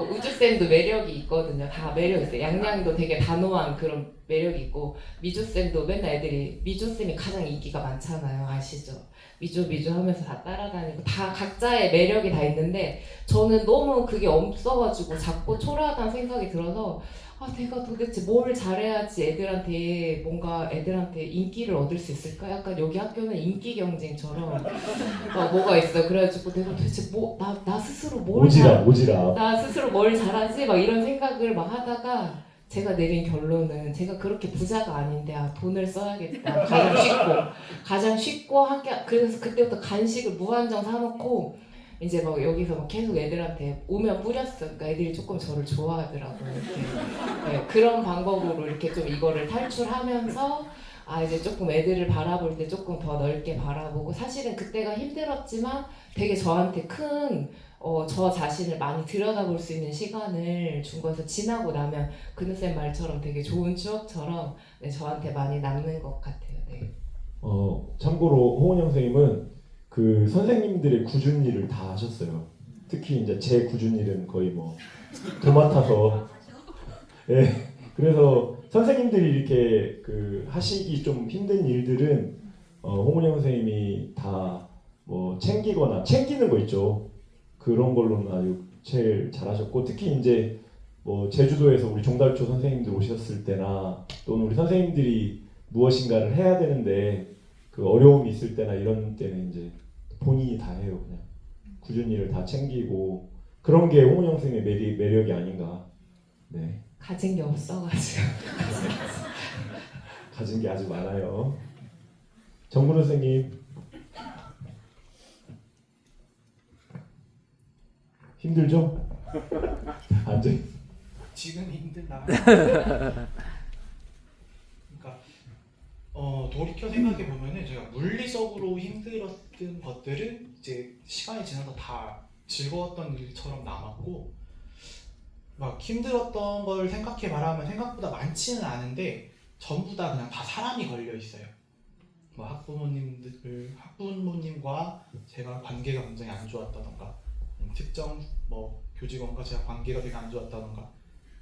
우주쌤도 매력이 있거든요. 다 매력 있어요. 양양도 되게 단호한 그런 매력이 있고, 미주쌤도 맨날 애들이 미주쌤이 가장 인기가 많잖아요. 아시죠? 미주 하면서 다 따라다니고 다 각자의 매력이 다 있는데, 저는 너무 그게 없어가지고 작고 초라하다는 생각이 들어서 아 내가 도대체 뭘 잘해야지 애들한테 인기를 얻을 수 있을까? 약간 여기 학교는 인기 경쟁처럼 뭐가 있어. 그래가지고 내가 도대체 나 스스로 나 스스로 뭘 잘하지? 막 이런 생각을 막 하다가 제가 내린 결론은 제가 그렇게 부자가 아닌데 돈을 써야겠다. 가장 쉽고 그래서 그때부터 간식을 무한정 사놓고 이제 막 여기서 막 계속 애들한테 오면 뿌렸어. 그러니까 애들이 조금 저를 좋아하더라고요. 이렇게. 네, 그런 방법으로 이렇게 좀 이거를 탈출하면서 이제 조금 애들을 바라볼 때 조금 더 넓게 바라보고, 사실은 그때가 힘들었지만 되게 저한테 큰 저 자신을 많이 들여다볼 수 있는 시간을 준 거여서 지나고 나면 근우쌤 말처럼 되게 좋은 추억처럼 저한테 많이 남는 것 같아요. 네. 참고로 홍은영 선생님은 그 선생님들의 굳은 일을 다 하셨어요. 특히 이제 제 굳은 일은 거의 뭐 도맡아서. 예. 그래서 선생님들이 이렇게 그 하시기 좀 힘든 일들은 홍은영 선생님이 다 뭐 챙기는 거 있죠. 그런 걸로는 아주 제일 잘하셨고, 특히 이제 뭐 제주도에서 우리 종달초 선생님들 오셨을 때나 또는 우리 선생님들이 무엇인가를 해야 되는데 그 어려움이 있을 때나 이런 때는 이제 본인이 다 해요. 그냥 굳은 일을 다 챙기고, 그런 게 홍은영 선생님의 매력이 아닌가. 네. 가진 게 없어가지고. 가진 게 아주 많아요. 정근우 선생님 힘들죠? 앉아. 지금 힘들다. 그러니까 돌이켜 생각해 보면은 제가 물리적으로 힘들었던 것들은 이제 시간이 지나서 다 즐거웠던 일처럼 남았고, 막 힘들었던 걸 생각해 말하면 생각보다 많지는 않은데 전부 다 그냥 다 사람이 걸려 있어요. 뭐 학부모님과 제가 관계가 굉장히 안 좋았다던가, 특정 뭐 교직원과 제가 관계가 되게 안 좋았다던가,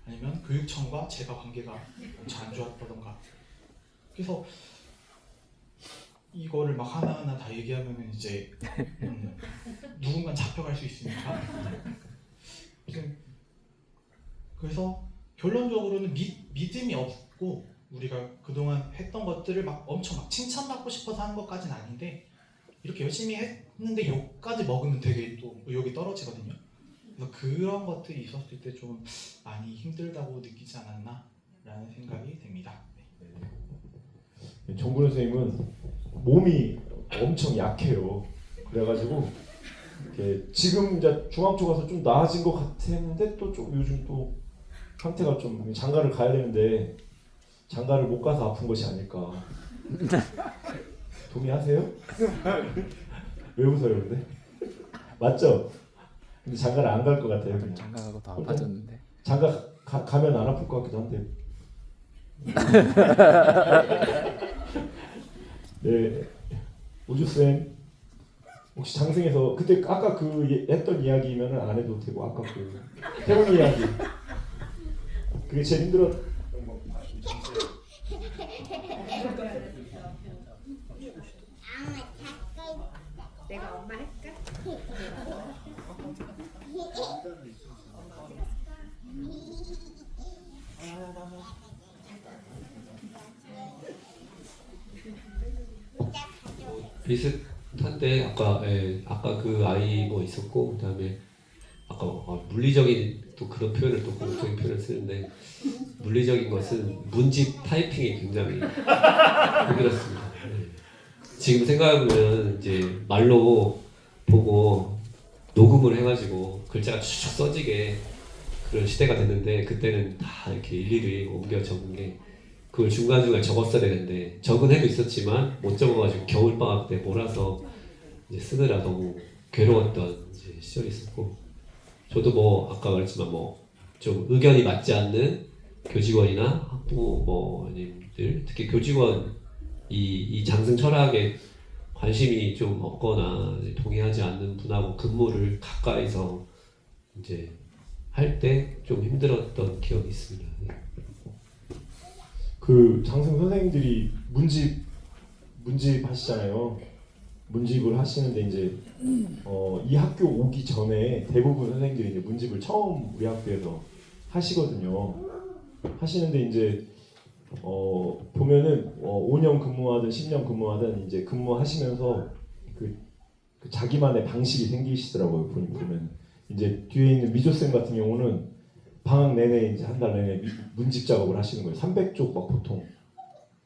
아니면 교육청과 제가 관계가 안 좋았다던가. 그래서 이거를 막 하나하나 다 얘기하면은 이제 누군가 잡혀갈 수 있으니까. 그래서 결론적으로는 믿음이 없고 우리가 그동안 했던 것들을 막 엄청 막 칭찬받고 싶어서 하는 것까지는 아닌데 이렇게 열심히 했는데 욕까지 먹으면 되게 또 의욕이 떨어지거든요. 그래서 그런 것들이 있었을 때 좀 많이 힘들다고 느끼지 않았나라는 생각이 듭니다. 정근호 선생님은 몸이 엄청 약해요. 그래가지고 이렇게 지금 이제 중학교 가서 좀 나아진 것 같았는데 또 좀 요즘 또 상태가 좀 장가를 가야 되는데 장가를 못 가서 아픈 것이 아닐까. 동의하세요? 왜 웃어요 근데? 맞죠? 근데 장가를 안 갈 것 같아요 그냥. 장가가고 더 아파졌는데. 장가 가면 안 아플 것 같기도 한데. 네, 우주쌤 혹시 장승에서 그때 아까 그 했던 이야기면은 안 해도 되고 아까 그 태국 이야기 그게 제일 힘들었던 거. 내가 엄마 할까? 비슷한데 아까 그 아이 뭐 있었고 그다음에 아까 물리적인 또 그런 표현을 또 공통적인 표현을 쓰는데 물리적인 것은 문집 타이핑이 굉장히 힘들었습니다. 네. 지금 생각해보면 이제 말로 보고 녹음을 해가지고 글자가 쭉쭉 써지게 그런 시대가 됐는데 그때는 다 이렇게 일일이 옮겨 적은 게 그걸 중간중간 적었어야 되는데 적은 해도 있었지만 못 적어가지고 겨울방학 때 몰아서 이제 쓰느라 너무 괴로웠던 이제 시절이 있었고 저도 뭐 아까 말했지만 뭐 좀 의견이 맞지 않는 교직원이나 학부모님들 특히 교직원 이 장승 철학에 관심이 좀 없거나 동의하지 않는 분하고 근무를 가까이서 이제 할 때 좀 힘들었던 기억이 있습니다. 네. 그 장승 선생님들이 문집 하시잖아요. 문집을 하시는데 이제 이 학교 오기 전에 대부분 선생님들이 이제 문집을 처음 우리 학교에서 하시거든요. 하시는데 이제 보면은 5년 근무하든 10년 근무하든 이제 근무하시면서 그 자기만의 방식이 생기시더라고요. 보면 이제 뒤에 있는 미조 쌤 같은 경우는 방학 내내 이제 한 달 내내 문집 작업을 하시는 거예요. 300쪽 막 보통.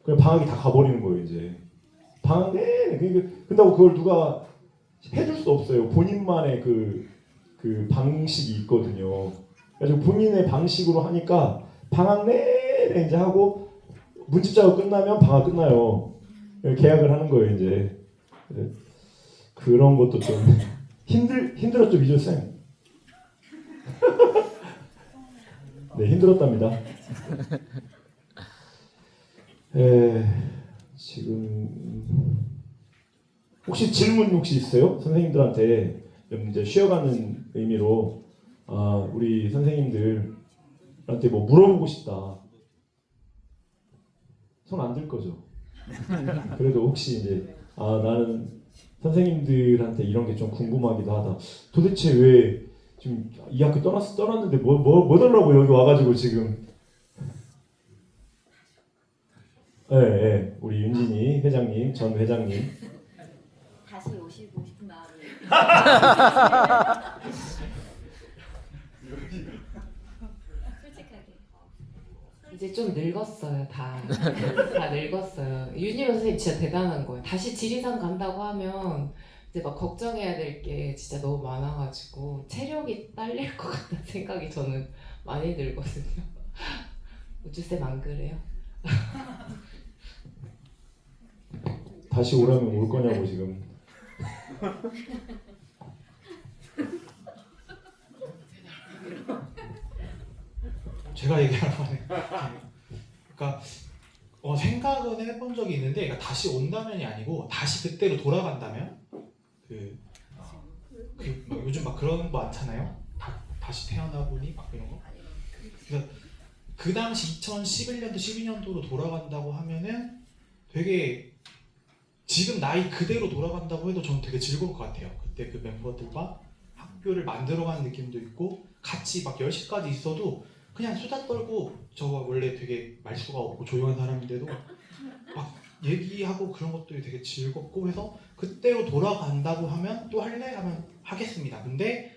그냥 방학이 다 가버리는 거예요 이제. 방학 내내. 근다고 그걸 누가 해줄 수 없어요. 본인만의 그 방식이 있거든요. 그래서 본인의 방식으로 하니까 방학 내내 이제 하고 문집 작업 끝나면 방학 끝나요. 계약을 하는 거예요 이제. 그런 것도 좀 힘들었죠 미조 쌤. 네 힘들었답니다. 지금 혹시 질문 혹시 있어요? 선생님들한테 이제 쉬어가는 의미로 우리 선생님들한테 뭐 물어보고 싶다. 손 안 들 거죠? 그래도 혹시 이제 나는 선생님들한테 이런 게 좀 궁금하기도 하다. 도대체 왜 지금 이 학교 떠났는데 뭐 달라고 여기 와가지고 지금 네, 우리 윤진이 회장님, 전 회장님 다시 오시고 싶은 마음이 솔직하게 이제 좀 늙었어요 다 늙었어요. 윤희로 선생님 진짜 대단한 거예요. 다시 지리산 간다고 하면 이제 막 걱정해야 될 게 진짜 너무 많아가지고 체력이 딸릴 것 같다는 생각이 저는 많이 들거든요. 우주쌤 안 그래요? 다시 오라면 올 거냐고 지금. 제가 얘기하려고 하네. 그러니까 생각은 해본 적이 있는데 그러니까 다시 온다면이 아니고 다시 그때로 돌아간다면 막 요즘 막 그런 거 많잖아요. 다시 태어나 보니 막 이런 거. 그래서 그 당시 2011년도 12년도로 돌아간다고 하면은 되게 지금 나이 그대로 돌아간다고 해도 저는 되게 즐거울 것 같아요. 그때 그 멤버들과 학교를 만들어가는 느낌도 있고 같이 막 10시까지 있어도 그냥 수다 떨고 저 원래 되게 말수가 없고 조용한 사람인데도 막 얘기하고 그런 것들이 되게 즐겁고 해서 그때로 돌아간다고 하면 또 할래? 하면 하겠습니다. 근데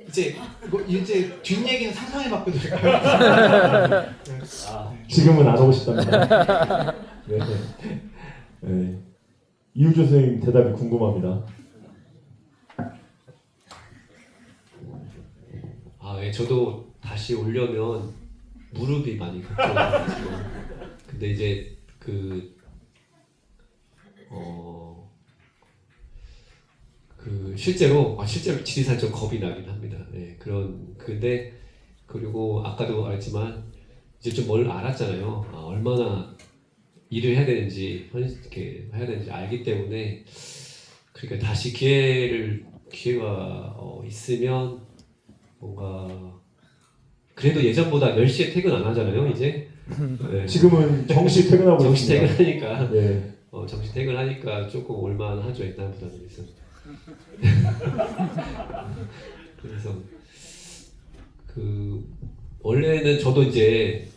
이제 이제 뒷얘기는 상상해봐도 될까요? 네. 지금은 안 하고 싶답니다. 네. 네. 이우조 선생님 대답이 궁금합니다. 아, 예, 저도 다시 오려면 무릎이 많이 걱정돼가지고. 근데 이제 실제로 지리산 좀 겁이 나긴 합니다. 예, 근데 그리고 아까도 말했지만 이제 좀 뭘 알았잖아요. 얼마나 일을 해야 되는지 이렇게 해야 되는지 알기 때문에 그러니까 다시 기회가 있으면 뭔가 그래도 예전보다 10시에 퇴근 안 하잖아요, 이제. 네. 지금은 정시 퇴근하고 정시 있습니다. 퇴근하니까 네. 정시 퇴근하니까 조금 올만하죠, 옛날보다는. 그래서 원래는 저도 이제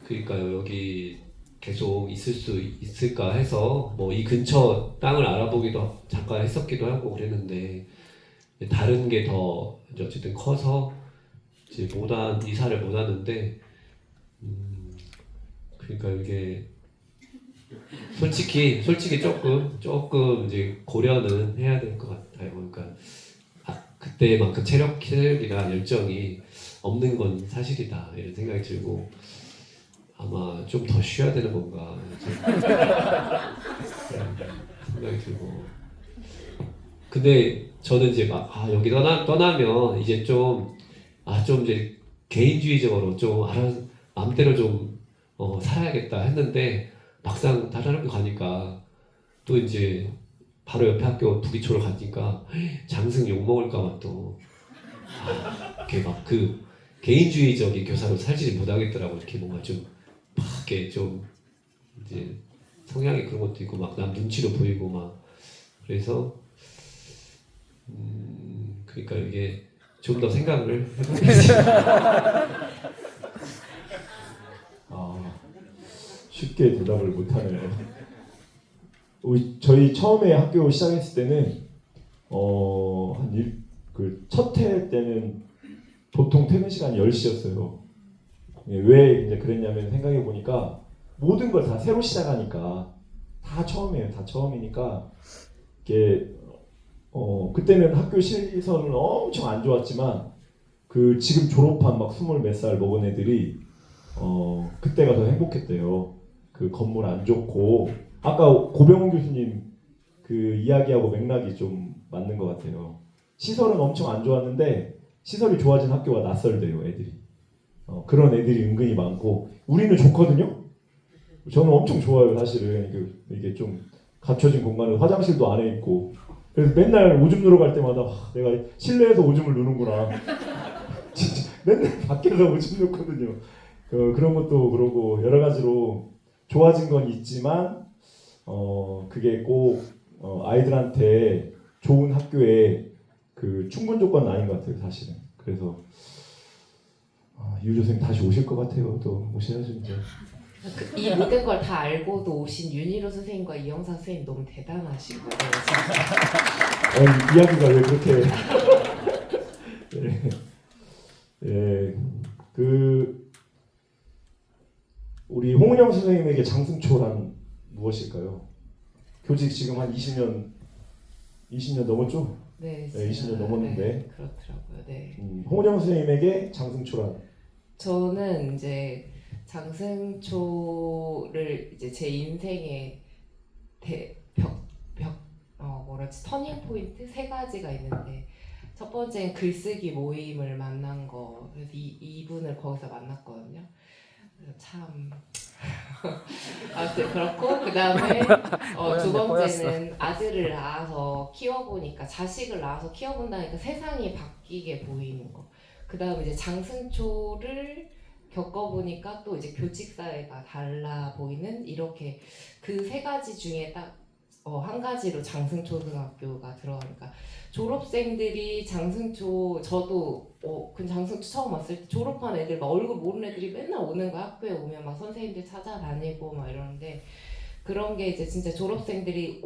그러니까 여기 계속 있을 수 있을까 해서 뭐 이 근처 땅을 알아보기도 잠깐 했었기도 하고 그랬는데 다른 게 더 어쨌든 커서 이제 이사를 못 하는데 그러니까 이게 솔직히 조금 이제 고려는 해야 될 것 같아요. 그러니까 그때만큼 체력이나 열정이 없는 건 사실이다 이런 생각이 들고 아마 좀 더 쉬어야 되는 건가 생각이 들고 근데 저는 이제 여기 떠나면 이제 좀 이제 개인주의적으로 좀 마음대로 좀 살아야겠다 했는데 막상 다른 학교 가니까 또 이제 바로 옆에 학교 부기초를 가니까 장승 욕먹을까봐 또 이렇게 막 개인주의적인 교사로 살지를 못하겠더라고. 이렇게 뭔가 좀 막 이렇게 좀 이제 성향이 그런 것도 있고 막 남 눈치도 보이고 막 그래서 그러니까 이게 좀 더 생각을 해보겠습니다. 쉽게 대답을 못하네요. 저희 처음에 학교 시작했을 때는 첫 해 때는 보통 퇴근 시간이 10시였어요. 왜 이제 그랬냐면 생각해 보니까 모든 걸 다 새로 시작하니까 다 처음이에요. 다 처음이니까 이게 그때는 학교 시설은 엄청 안 좋았지만 지금 졸업한 막 20 몇 살 먹은 애들이 그때가 더 행복했대요. 건물 안 좋고 아까 고병훈 교수님 이야기하고 맥락이 좀 맞는 것 같아요. 시설은 엄청 안 좋았는데 시설이 좋아진 학교가 낯설대요, 애들이. 그런 애들이 은근히 많고 우리는 좋거든요. 저는 엄청 좋아요, 사실은. 이게 좀 갖춰진 공간에 화장실도 안에 있고 그래서 맨날 오줌 누러 갈 때마다 내가 실내에서 오줌을 누는구나. 진짜 맨날 밖에서 오줌 누거든요. 그런 것도 그러고 여러 가지로 좋아진 건 있지만 그게 꼭 아이들한테 좋은 학교의 충분 조건은 아닌 것 같아요, 사실은. 그래서 이우조 선생님 다시 오실 것 같아요. 또 오셔야죠 이제. 이 모든 걸 다 알고도 오신 윤희로 선생님과 이영사 선생님 너무 대단하신 거예요. 진짜. 이야기가 왜 그렇게 네. 우리 홍은영 선생님에게 장승초란 무엇일까요? 교직 지금 한 20년 넘었죠? 네, 20년 넘었는데. 네, 그렇더라고요. 네. 홍은영 선생님에게 장승초란? 저는 이제 장승초를 이제 제 인생의 터닝 포인트 세 가지가 있는데 첫 번째는 글쓰기 모임을 만난 거. 그래서 이분을 거기서 만났거든요. 그래서 참 아무튼 그렇고 그 다음에 두 번째는 아들을 낳아서 키워보니까 자식을 낳아서 키워본다니까 세상이 바뀌게 보이는 거. 그 다음에 이제 장승초를 겪어보니까 또 이제 교직사회가 달라 보이는 이렇게 그 세 가지 중에 딱 한 가지로 장승초등학교가 들어가니까 졸업생들이 장승초 저도 그 장승초 처음 왔을 때 졸업한 애들 막 얼굴 모르는 애들이 맨날 오는 거 학교에 오면 막 선생님들 찾아다니고 막 이러는데 그런 게 이제 진짜 졸업생들이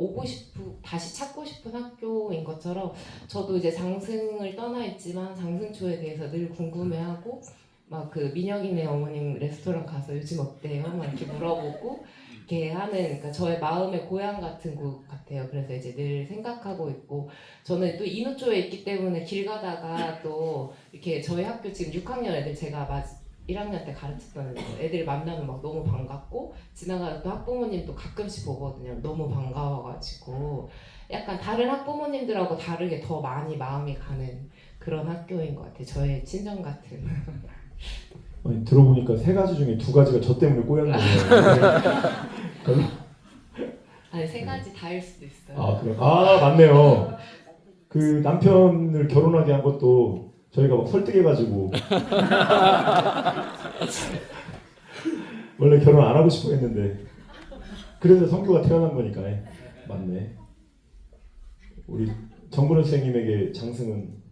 다시 찾고 싶은 학교인 것처럼 저도 이제 장승을 떠나 있지만 장승초에 대해서 늘 궁금해하고 막 그 민혁이네 어머님 레스토랑 가서 요즘 어때요? 막 이렇게 물어보고 이렇게 하는 그러니까 저의 마음의 고향 같은 곳 같아요. 그래서 이제 늘 생각하고 있고 저는 또 인후초에 있기 때문에 길 가다가 또 이렇게 저희 학교 지금 6학년 애들 제가 1학년 때 가르쳤던 애들 만나면 막 너무 반갑고 지나가다 또 학부모님도 가끔씩 보거든요. 너무 반가워가지고 약간 다른 학부모님들하고 다르게 더 많이 마음이 가는 그런 학교인 것 같아요. 저의 친정 같은. 아니, 들어보니까 3가지 중에 2가지가 저 때문에 꼬였네요. 아니 3가지 다일 수도 있어요. 아 그래? 아 맞네요. 그 남편을 결혼하게 한 것도 저희가 막 설득해가지고 원래 결혼 안 하고 싶어 했는데 그래서 성규가 태어난 거니까 맞네. 우리 정근우 선생님에게 장승은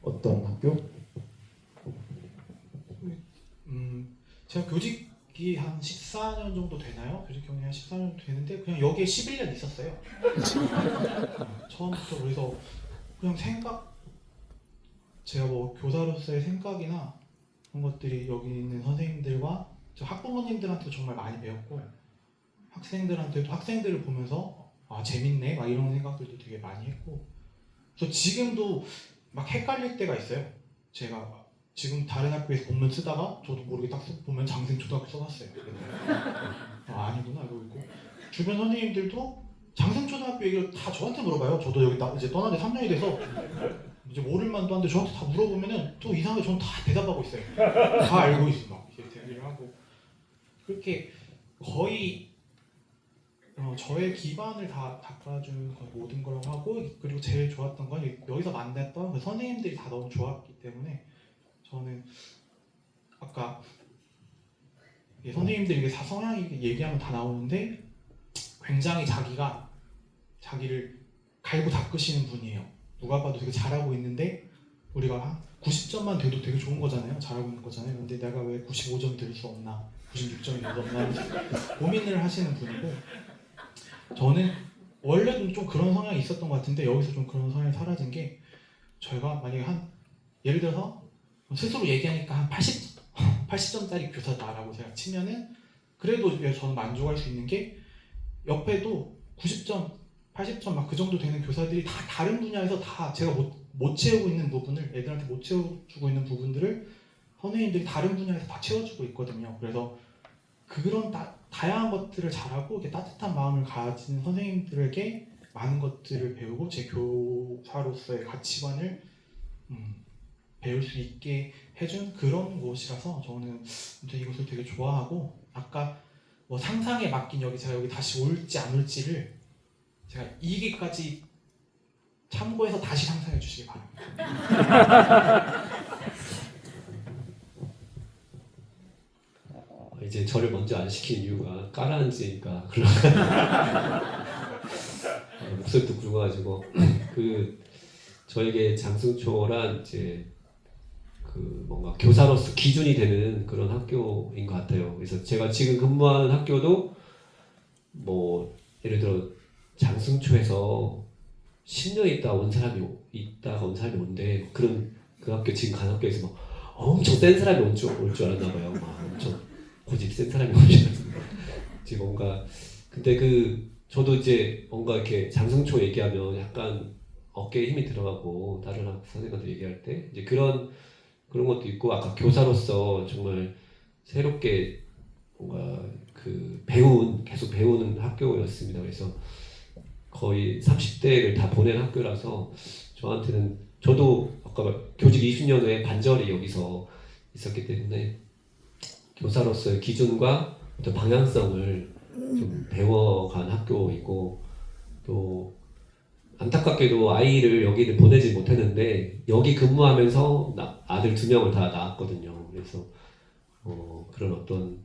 어떤 학교? 제가 교직이 한 14년 정도 되나요? 교직 경력이 한 14년 정도 되는데 그냥 여기에 11년 있었어요. 처음부터. 그래서 그냥 제가 뭐 교사로서의 생각이나 그런 것들이 여기 있는 선생님들과 저 학부모님들한테도 정말 많이 배웠고 학생들한테도 학생들을 보면서 아 재밌네 막 이런 생각들도 되게 많이 했고 그래서 지금도 막 헷갈릴 때가 있어요. 제가 지금 다른 학교에서 본문 쓰다가 저도 모르게 딱 보면 장승초등학교 써놨어요. 아니구나 이러고 있고 주변 선생님들도 장승초등학교 얘기를 다 저한테 물어봐요. 저도 여기 이제 떠난 지 3년이 돼서 이제 모를 만도 한데 저한테 다 물어보면은 또 이상하게 저는 다 대답하고 있어요. 다 알고 있어 막 이렇게 얘기를 하고 그렇게 거의 저의 기반을 다 닦아준 거의 모든 걸 하고 그리고 제일 좋았던 건 여기서 만났던 그 선생님들이 다 너무 좋았기 때문에 저는 아까 선생님들이 이게 성향이 얘기하면 다 나오는데 굉장히 자기를 갈고 닦으시는 분이에요. 누가 봐도 되게 잘하고 있는데 우리가 90점만 돼도 되게 좋은 거잖아요. 잘하고 있는 거잖아요. 근데 내가 왜 95점 될 수 없나 96점이 될 수 없나 고민을 하시는 분이고 저는 원래도 좀 그런 성향이 있었던 것 같은데 여기서 좀 그런 성향이 사라진 게 저희가 만약에 예를 들어서 스스로 얘기하니까 한 80점짜리 교사다라고 제가 치면은 그래도 저는 만족할 수 있는 게 옆에도 90점, 80점 막 그 정도 되는 교사들이 다 다른 분야에서 다 제가 못 채우고 있는 부분을 애들한테 못 채워주고 있는 부분들을 선생님들이 다른 분야에서 다 채워주고 있거든요. 그래서 그런 다양한 것들을 잘하고 이렇게 따뜻한 마음을 가진 선생님들에게 많은 것들을 배우고 제 교사로서의 가치관을 배울 수 있게 해준 그런 곳이라서 저는 이곳을 되게 좋아하고 아까 뭐 상상에 맡긴 제가 여기 다시 올지 안 올지를 제가 이기까지 참고해서 다시 상상해 주시기 바랍니다. 이제 저를 먼저 안 시킨 이유가 깔아앉으니까 그런 목소리도 굵어가지고 저에게 장승초란 이제 뭔가 교사로서 기준이 되는 그런 학교인 것 같아요. 그래서 제가 지금 근무하는 학교도 뭐 예를 들어 장승초에서 10년 있다가 온 사람이 온대 그 학교 지금 간 학교에서 막 엄청 센 사람이 올 줄 알았나 봐요. 막 엄청 고집 센 사람이 올 줄 알았나 지금 뭔가 근데 저도 이제 뭔가 이렇게 장승초 얘기하면 약간 어깨에 힘이 들어가고 다른 선생님들 얘기할 때 이제 그런 것도 있고 아까 교사로서 정말 새롭게 뭔가 계속 배우는 학교였습니다. 그래서 거의 30대를 다 보낸 학교라서 저한테는 저도 아까 교직 20년 후에 반절이 여기서 있었기 때문에 교사로서의 기준과 어떤 방향성을 좀 배워간 학교이고 또 안타깝게도 아이를 여기를 보내지 못했는데 여기 근무하면서 아들 2명을 다 낳았거든요. 그래서 그런 어떤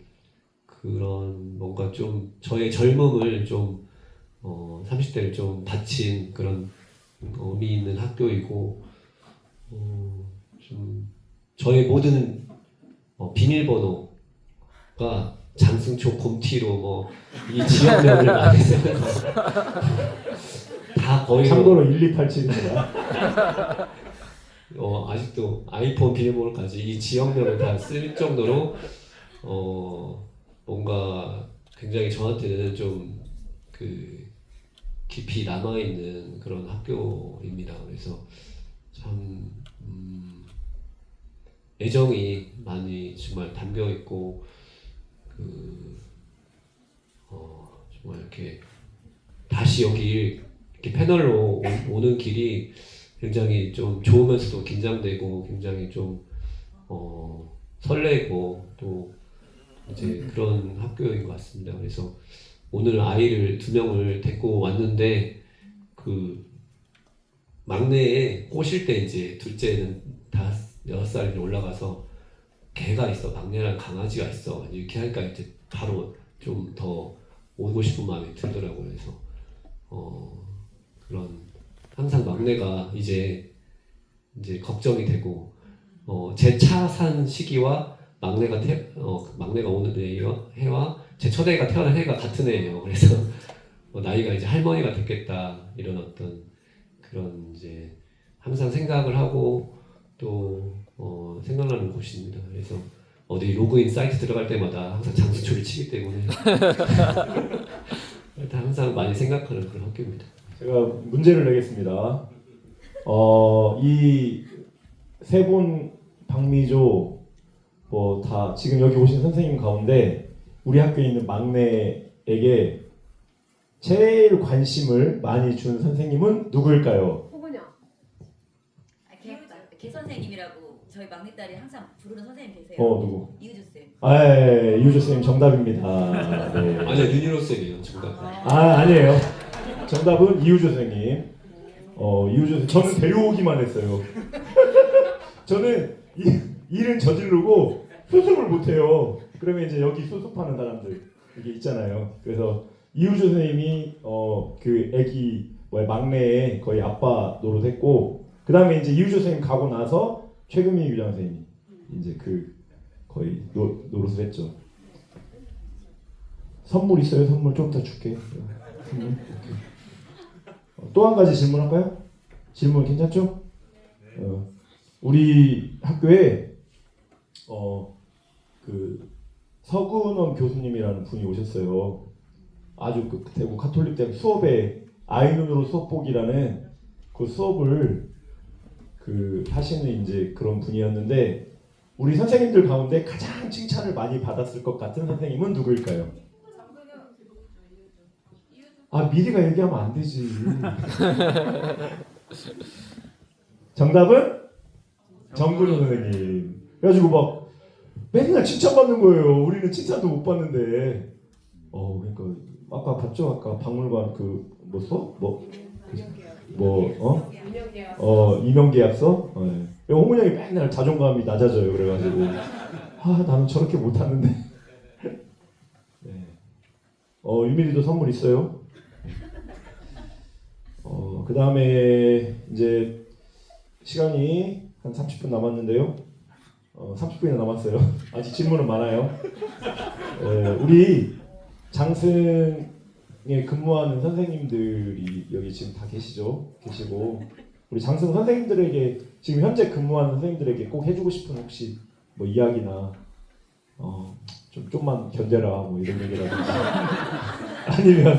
그런 뭔가 좀 저의 젊음을 좀 30대를 좀 바친 그런 의미 있는 학교이고 좀 저의 모든 비밀번호가 장승초 곰티로 뭐 이 지역명을 많이 쓰면서 다 거의 참고로 1287입니다. 아직도 아이폰 비밀번호까지 이 지역명을 다 쓸 정도로 뭔가 굉장히 저한테는 좀 그 깊이 남아 있는 그런 학교입니다. 그래서 참 애정이 많이 정말 담겨 있고 정말 이렇게 다시 여기 이렇게 패널로 오는 길이 굉장히 좀 좋으면서도 긴장되고 굉장히 좀 설레고 또 이제 그런 학교인 것 같습니다. 그래서 오늘 아이를 2명을 데리고 왔는데 그 막내에 꼬실 때 이제 둘째는 6살이 올라가서 개가 있어, 막내랑 강아지가 있어 이렇게 하니까 이제 바로 좀 더 오고 싶은 마음이 들더라고요. 그래서 그런 항상 막내가 이제 걱정이 되고 제 차 산 시기와 막내가 오는 해와 제 첫애가 태어난 해가 같은 해예요. 그래서 나이가 이제 할머니가 됐겠다 이런 어떤 그런 이제 항상 생각을 하고 또 생각나는 곳입니다. 그래서 어디 로그인 사이트 들어갈 때마다 항상 장수초를 치기 때문에 항상 많이 생각하는 그런 학교입니다. 제가 문제를 내겠습니다. 이 세 분 박미조 뭐 다 지금 여기 오신 선생님 가운데 우리 학교에 있는 막내에게 제일 관심을 많이 준 선생님은 누구일까요? 호근영. 개 선생님이라고 저희 막내딸이 항상 부르는 선생님 계세요. 누구? 이우주 쌤. 이우주 쌤 정답입니다. 네. 아니요, 윤희로 쌤이에요. 정답. 아니에요. 정답은 이우주 선생님. 이우주 선생님. 저는 데려오기만 했어요. 저는 일은 저지르고 수습을 못해요. 그러면 이제 여기 수습하는 사람들 이게 있잖아요. 그래서 이우주 선생님이 그 애기 막내의 거의 아빠 노릇했고, 그 다음에 이제 이우주 선생님 가고 나서 최금희 교장 선생님이 이제 그 거의 노릇을 했죠. 선물 있어요? 선물 좀 더 줄게. 선물. 또 한 가지 질문할까요? 질문 괜찮죠? 우리 학교에 그 서근원 교수님이라는 분이 오셨어요. 아주 그 대구 가톨릭대학 수업에 아이눈으로 수업보기라는 그 수업을 그 하시는 이제 그런 분이었는데, 우리 선생님들 가운데 가장 칭찬을 많이 받았을 것 같은 선생님은 누구일까요? 미리가 얘기하면 안 되지. 정답은 정근호 선생님. 그래가지고 막 맨날 칭찬받는 거예요. 우리는 칭찬도 못 받는데. 그러니까 아까 봤죠? 아까 박물관 임용계약서. 홍은영이 맨날 자존감이 낮아져요. 그래가지고 나는 저렇게 못하는데. 네. 유미리도 선물 있어요. 그 다음에 이제 시간이 한 30분 남았는데요. 30분이나 남았어요. 아직 질문은 많아요. 우리 장승에 근무하는 선생님들이 여기 지금 다 계시고, 우리 장승 선생님들에게 지금 현재 근무하는 선생님들에게 꼭 해주고 싶은 혹시 뭐 이야기나 좀만 견뎌라 뭐 이런 얘기라든지 아니면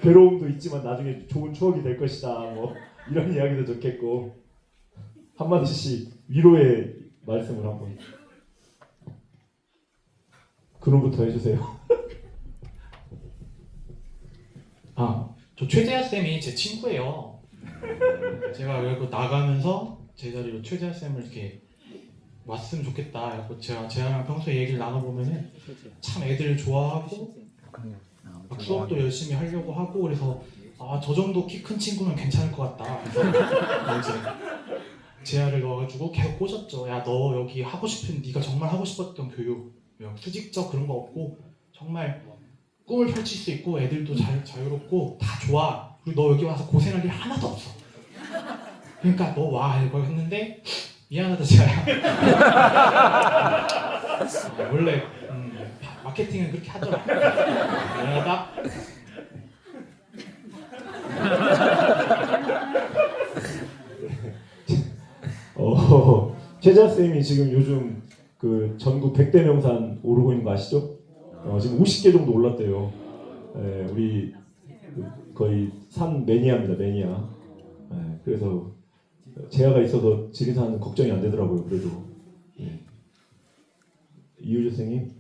괴로움도 있지만 나중에 좋은 추억이 될 것이다 뭐 이런 이야기도 좋겠고, 한마디씩 위로의 말씀을 한번 그놈부터 해주세요. 저 최재하 쌤이 제 친구예요. 제가 그리고 나가면서 제 자리로 최재하 쌤을 이렇게 왔으면 좋겠다. 그래서 제가 재하랑 평소에 얘기를 나눠보면은 참 애들 좋아하고 막 수업도 열심히 하려고 하고, 그래서 저 정도 키 큰 친구는 괜찮을 것 같다. 그래서 이제 재하를 넣어가지고 계속 꽂았죠. 야, 너 여기 하고 싶은 네가 정말 하고 싶었던 교육 수직적 그런 거 없고 정말 꿈을 펼칠 수 있고 애들도 자유롭고 다 좋아. 그리고 너 여기 와서 고생할 일 하나도 없어. 그러니까 너 와 이거 했는데 미안하다 제가 원래 마케팅은 그렇게 하더라. 미안하다. 최자 쌤이 지금 요즘 그 전국 100대 명산 오르고 있는 거 아시죠? 지금 50개 정도 올랐대요. 우리 거의 산 매니아입니다, 매니아. 그래서 재하가 있어서 지리산은 걱정이 안 되더라고요. 그래도 이효재 선생님.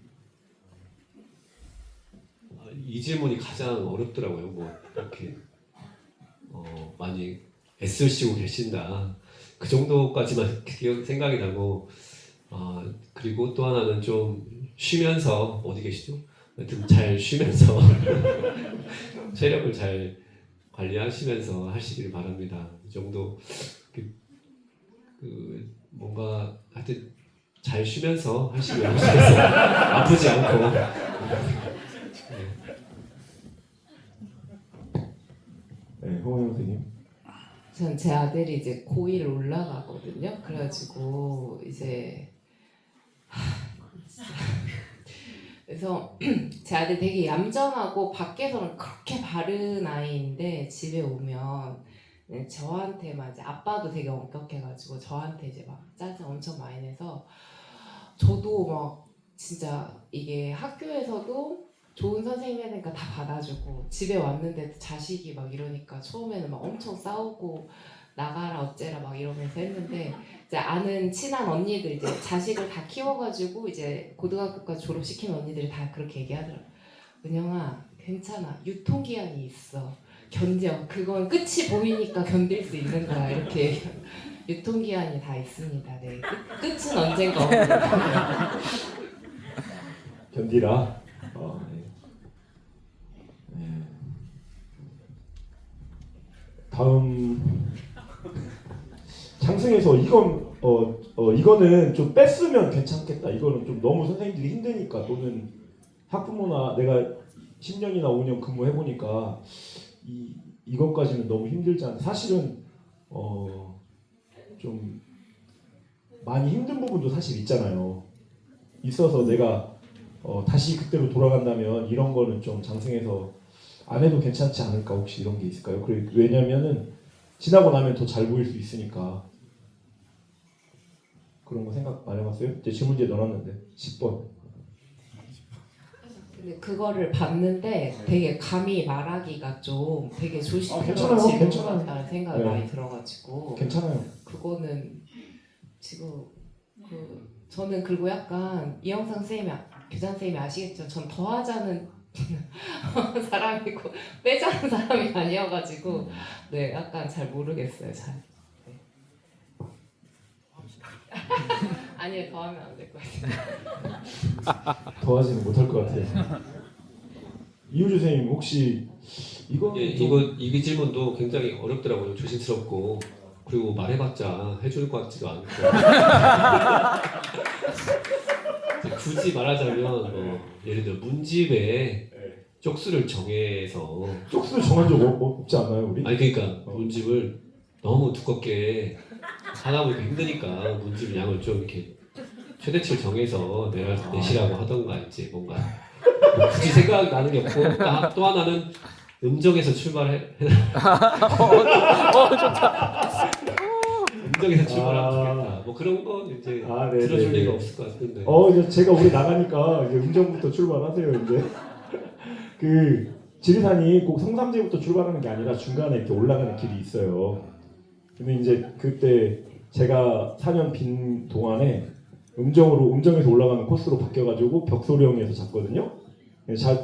이 질문이 가장 어렵더라고요. 뭐 이렇게 많이 애쓰시고 계신다. 그 정도까지만 생각이 나고 그리고 또 하나는 좀 쉬면서 어디 계시죠? 하여튼 잘 쉬면서 체력을 잘 관리하시면서 하시길 바랍니다. 이 정도 뭔가 하여튼 잘 쉬면서 하시면 좋겠어요. 아프지 않고. 네, 홍영 선생님. 전 제 아들이 이제 고1 올라가거든요. 그래가지고 이제 그래서 제 아들 되게 얌전하고 밖에서는 그렇게 바른 아이인데 집에 오면 저한테만 이제 아빠도 되게 엄격해가지고 저한테 이제 막 짜증 엄청 많이 내서 저도 막 진짜 이게 학교에서도 좋은 선생님이니까 다 받아주고 집에 왔는데 자식이 막 이러니까 처음에는 막 엄청 싸우고 나가라 어째라 막 이러면서 했는데 이제 아는 친한 언니들 이제 자식을 다 키워가지고 이제 고등학교까지 졸업시킨 언니들이 다 그렇게 얘기하더라고. 은영아 괜찮아 유통기한이 있어 견뎌 그건 끝이 보이니까 견딜 수 있는 거야 이렇게 유통기한이 다 있습니다. 네 끝은 언젠가 오고 견디라. 다음 장승에서 이거는 좀 뺐으면 괜찮겠다. 이거는 좀 너무 선생님들이 힘드니까 또는 학부모나 내가 10년이나 5년 근무해 보니까 이것까지는 너무 힘들지 않아. 사실은 좀 많이 힘든 부분도 사실 있잖아요. 있어서 내가 다시 그때로 돌아간다면 이런 거는 좀 장승해서 안 해도 괜찮지 않을까 혹시 이런 게 있을까요? 왜냐면은 지나고 나면 더 잘 보일 수 있으니까 그런 거 생각 안 해봤어요? 제 질문지에 넣어놨는데 10번. 근데 그거를 봤는데 되게 감히 말하기가 좀 되게 괜찮아요, 조심스러운 질문 괜찮아요. 같다는 생각이 네. 많이 들어가지고 괜찮아요. 그거는 지금 저는 그리고 약간 이영상 쌤이 교장 선생님이 아시겠죠? 전 더하자는 사람이고 빼자는 사람이 아니어가지고 네 약간 잘 모르겠어요 잘. 네. 아니요 더하면 안 될 것 같아요. 더하지는 못할 것 같아요. 이효주 선생님 혹시 이거 이 질문도 굉장히 어렵더라고요. 조심스럽고 그리고 말해봤자 해줄 것 같지도 않고 굳이 말하자면 예를 들어 문집에 쪽수를 정해서 쪽수를 정한 적 없지 않나요 우리? 아니 그러니까 문집을 너무 두껍게 하다 보니까 힘드니까 문집 양을 좀 이렇게 최대치를 정해서 내시라고 하던가 이제 뭔가 굳이 생각 나는 게 없고 또 하나는 음정에서 출발해. 좋다. 음정에서 출발하면 좋겠다. 뭐 그런 건 이제 네, 들어줄 네, 리가 네. 없을 것 같은데. 이제 제가 우리 나가니까 이제 음정부터 출발하세요 이제. 그 지리산이 꼭 성삼제부터 출발하는 게 아니라 중간에 이렇게 올라가는 길이 있어요. 근데 이제 그때 제가 4년 빈 동안에 음정에서 올라가는 코스로 바뀌어가지고 벽소령에서 잡거든요.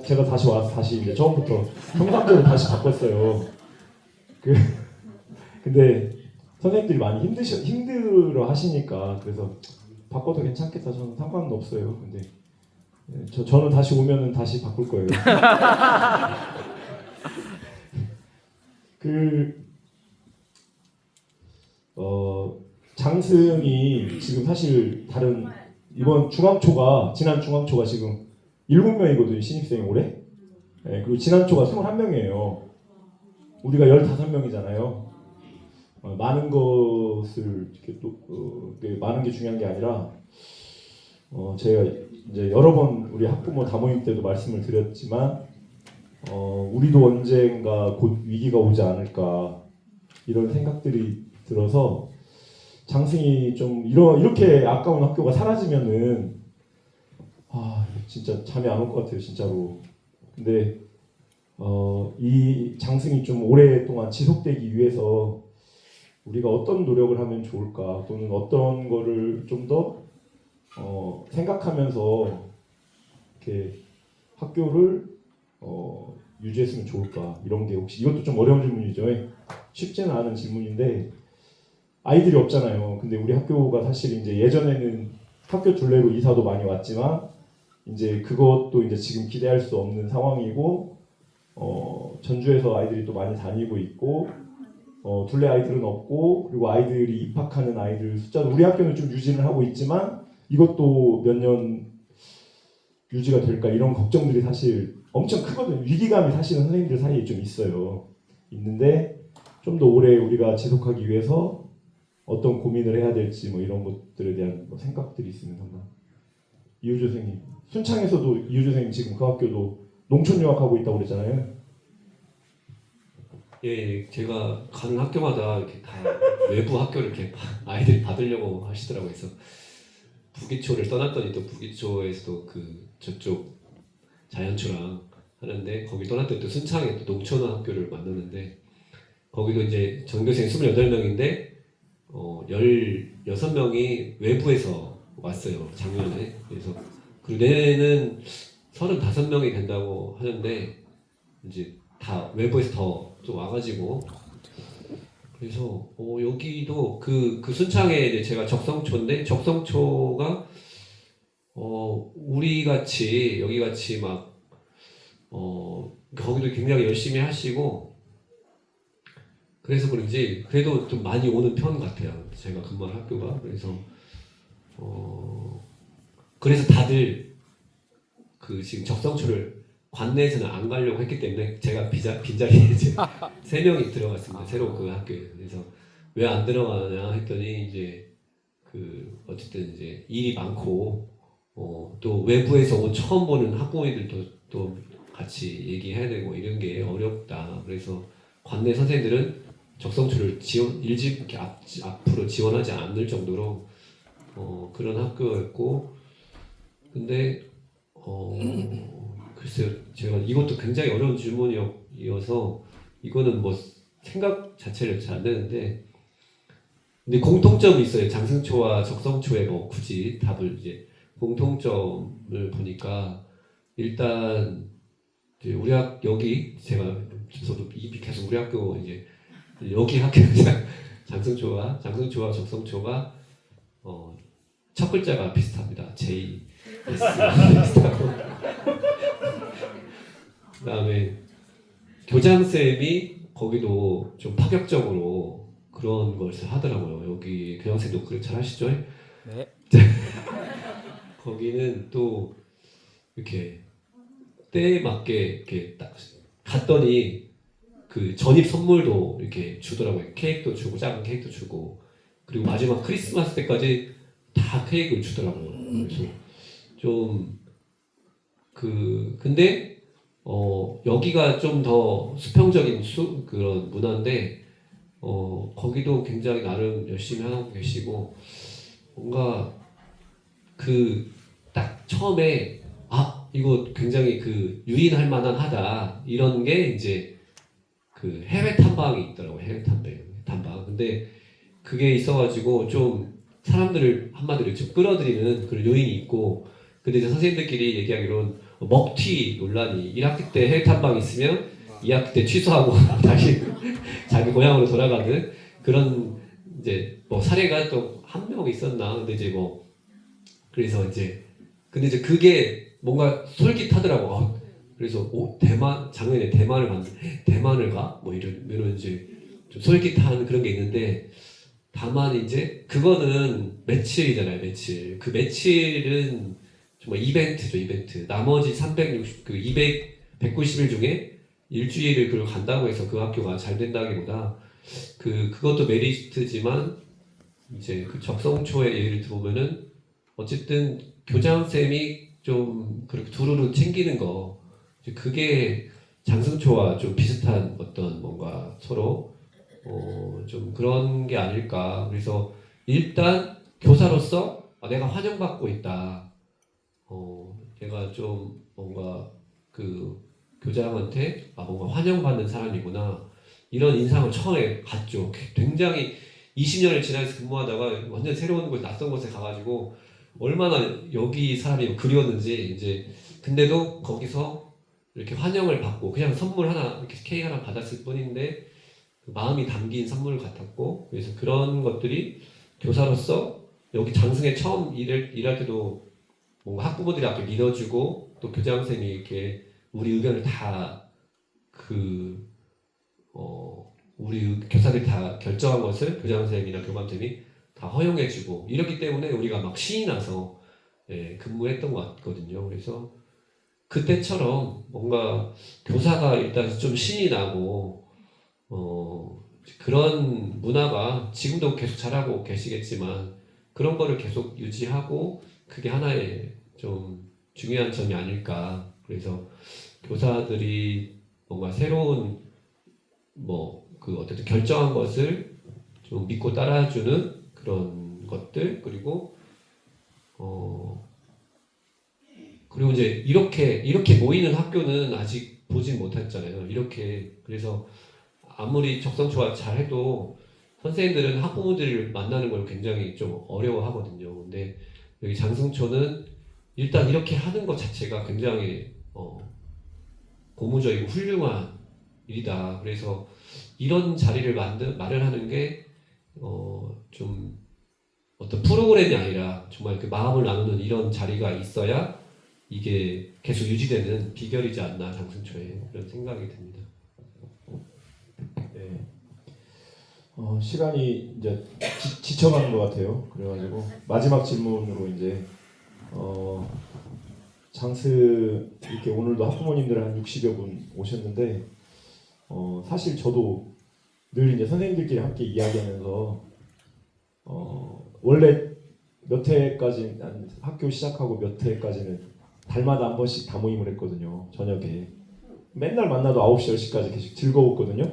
제가 다시 와서 다시 이제 처음부터 성삼제로 다시 바꿨어요. 근데 선생님들이 많이 힘들어 하시니까 그래서 바꿔도 괜찮겠다. 저는 상관은 없어요. 근데 저는 다시 오면은 다시 바꿀 거예요. 장승이 지금 사실 다른 이번 중앙초가 지난 중앙초가 지금 7명이거든요. 신입생이 올해. 네, 그리고 지난 초가 21명이에요. 우리가 15명이잖아요. 많은 것을 이렇게 또 많은 게 중요한 게 아니라 제가 이제 여러 번 우리 학부모 다모임 때도 말씀을 드렸지만 우리도 언젠가 곧 위기가 오지 않을까 이런 생각들이 들어서 장승이 좀 이렇게 아까운 학교가 사라지면은 진짜 잠이 안 올 것 같아요 진짜로. 근데 이 장승이 좀 오랫동안 지속되기 위해서 우리가 어떤 노력을 하면 좋을까 또는 어떤 거를 좀 더 생각하면서 이렇게 학교를 유지했으면 좋을까 이런 게 혹시 이것도 좀 어려운 질문이죠. 쉽지는 않은 질문인데 아이들이 없잖아요. 근데 우리 학교가 사실 이제 예전에는 학교 둘레로 이사도 많이 왔지만 이제 그것도 이제 지금 기대할 수 없는 상황이고 전주에서 아이들이 또 많이 다니고 있고 둘레 아이들은 없고 그리고 아이들이 입학하는 아이들 숫자도 우리 학교는 좀 유지를 하고 있지만 이것도 몇 년 유지가 될까 이런 걱정들이 사실 엄청 크거든요. 위기감이 사실은 선생님들 사이에 좀 있어요. 있는데 좀 더 오래 우리가 지속하기 위해서 어떤 고민을 해야 될지 뭐 이런 것들에 대한 뭐 생각들이 있으면 한번. 이효주 선생님, 순창에서도 이효주 선생님 지금 그 학교도 농촌 유학하고 있다고 그랬잖아요. 예, 제가 가는 학교마다 이렇게 다 외부 학교를 이렇게 아이들이 받으려고 하시더라고요. 그래서 부기초를 떠났더니 또 부기초에서도 그 저쪽 자연초랑 하는데 거기 떠났더니 또 순창에 또 농촌 학교를 만났는데 거기도 이제 전교생 28명인데 16명이 외부에서 왔어요 작년에. 그래서 그리고 내년에는 35명이 된다고 하는데 이제 다 외부에서 더 좀 와가지고 그래서 여기도 그 순창에 이제 제가 적성초인데 적성초가 우리 같이 여기 같이 막 거기도 굉장히 열심히 하시고 그래서 그런지 그래도 좀 많이 오는 편 같아요. 제가 근무한 학교가. 그래서 다들 그 지금 적성초를 관내에서는 안 가려고 했기 때문에 제가 빈자리에 이제 3명이 들어갔습니다. 새로 그 학교에. 그래서 왜 안 들어가냐 했더니 이제 그 어쨌든 이제 일이 많고 또 외부에서 처음 보는 학부모님들도 또 같이 얘기해야 되고 이런 게 어렵다. 그래서 관내 선생님들은 적성초를 이렇게 앞으로 지원하지 않을 정도로 그런 학교였고 근데 글쎄요 제가 이것도 굉장히 어려운 질문이어서 이거는 뭐 생각 자체를 잘 안 되는데 근데 공통점이 있어요. 장승초와 적성초에 뭐 굳이 답을 이제 공통점을 보니까 일단 이제 우리 여기 제가 저도 입이 계속 우리 학교 이제 여기 학교 장승초와 적성초가 첫 글자가 비슷합니다. J S 비슷하고 그다음에 교장 쌤이 거기도 좀 파격적으로 그런 것을 하더라고요. 여기 교장 쌤도 그렇게 잘 하시죠? 네. 거기는 또 이렇게 때에 맞게 이렇게 딱 갔더니 그 전입 선물도 이렇게 주더라고요. 케이크도 주고 작은 케이크도 주고 그리고 마지막 크리스마스 때까지 다 케이크를 주더라고요. 그래서 좀 근데 여기가 좀 더 수평적인 그런 문화인데 거기도 굉장히 나름 열심히 하고 계시고 뭔가 그 딱 처음에 이거 굉장히 그 유인할 만한 하다 이런 게 이제 그 해외 탐방이 있더라고요. 해외 탐방. 근데 그게 있어가지고 좀 사람들을 한마디로 좀 끌어들이는 그런 요인이 있고 근데 이제 선생님들끼리 얘기하기로는 먹튀 논란이 1학기 때 해외 탐방 있으면 2학기 때 취소하고 다시 자기 고향으로 돌아가는 그런 이제 뭐 사례가 또 한 명 있었나 근데 이제 뭐 그래서 이제 근데 이제 그게 뭔가 솔깃하더라고. 그래서 작년에 대만을 갔는데 대만을 가? 뭐 이런 이제 좀 솔깃한 그런 게 있는데 다만 이제 그거는 며칠이잖아요, 며칠. 그 며칠은 정말 이벤트죠, 이벤트. 나머지 190일 중에 일주일을 그걸 간다고 해서 그 학교가 잘 된다기보다 그것도 메리트지만 이제 그 적성초의 예를 들어보면은 어쨌든 교장쌤이 좀 그렇게 두루루 챙기는 거 이제 그게 장승초와 좀 비슷한 어떤 뭔가 서로 좀 그런 게 아닐까. 그래서 일단 교사로서 내가 환영받고 있다. 내가 좀 뭔가 그 교장한테 뭔가 환영받는 사람이구나. 이런 인상을 처음에 갖죠. 굉장히 20년을 지나서 근무하다가 완전 새로운 곳, 낯선 곳에 가가지고 얼마나 여기 사람이 그리웠는지 이제 근데도 거기서 이렇게 환영을 받고 그냥 선물 하나 이렇게 케이크 하나 받았을 뿐인데 그 마음이 담긴 선물 같았고 그래서 그런 것들이 교사로서 여기 장승에 처음 일할 때도 뭔가 학부모들이 앞에 믿어주고 또 교장선생님이 이렇게 우리 의견을 다 우리 교사들이 다 결정한 것을 교장선생님이나 교감선생님이 다 허용해주고 이렇기 때문에 우리가 막 신이 나서 근무했던 것 같거든요. 그래서 그때처럼 뭔가 교사가 일단 좀 신이 나고 그런 문화가 지금도 계속 잘하고 계시겠지만 그런 거를 계속 유지하고 그게 하나의 좀 중요한 점이 아닐까. 그래서 교사들이 뭔가 새로운 그 어쨌든 결정한 것을 좀 믿고 따라주는 그런 것들 그리고 그리고 이제 이렇게 모이는 학교는 아직 보진 못했잖아요. 이렇게 그래서 아무리 적성초가 잘해도 선생님들은 학부모들을 만나는 걸 굉장히 좀 어려워하거든요. 근데 여기 장승초는 일단 이렇게 하는 것 자체가 굉장히 고무적이고 훌륭한 일이다. 그래서 이런 자리를 마련하는 게 좀 어떤 프로그램이 아니라 정말 그 마음을 나누는 이런 자리가 있어야 이게 계속 유지되는 비결이지 않나 장승초에 그런 생각이 듭니다. 네. 시간이 이제 지쳐가는 것 같아요. 그래가지고 마지막 질문으로 이제 장스 이렇게 오늘도 학부모님들 한 60여 분 오셨는데 사실 저도 늘 이제 선생님들끼리 함께 이야기하면서 원래 몇 회까지 학교 시작하고 몇 회까지는 달마다 한 번씩 다 모임을 했거든요. 저녁에 맨날 만나도 9시 10시까지 계속 즐거웠거든요.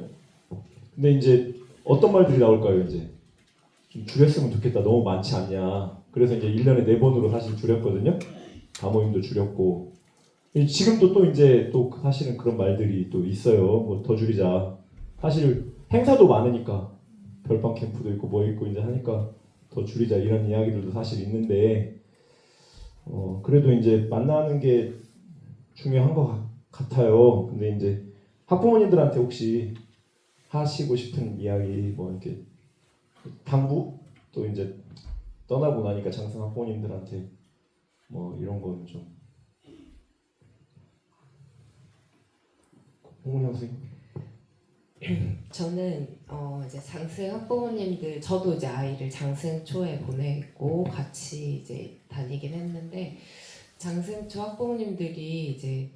근데 이제 어떤 말들이 나올까요? 이제 좀 줄였으면 좋겠다. 너무 많지 않냐. 그래서 이제 1년에 4번으로 사실 줄였거든요. 다 모임도 줄였고 지금도 또 이제 또 사실은 그런 말들이 또 있어요. 뭐 더 줄이자. 사실 행사도 많으니까 별방 캠프도 있고 뭐 있고 이제 하니까 더 줄이자 이런 이야기들도 사실 있는데 그래도 이제 만나는 게 중요한 것 같아요. 근데 이제 학부모님들한테 혹시 하시고 싶은 이야기 뭐 이렇게 당부 또 이제 떠나고 나니까 장승 학부모님들한테 뭐 이런 건 좀 홍문영 선생님. 저는 이제 장승 학부모님들 저도 이제 아이를 장승초에 보내고 같이 이제 다니긴 했는데 장승초 학부모님들이 이제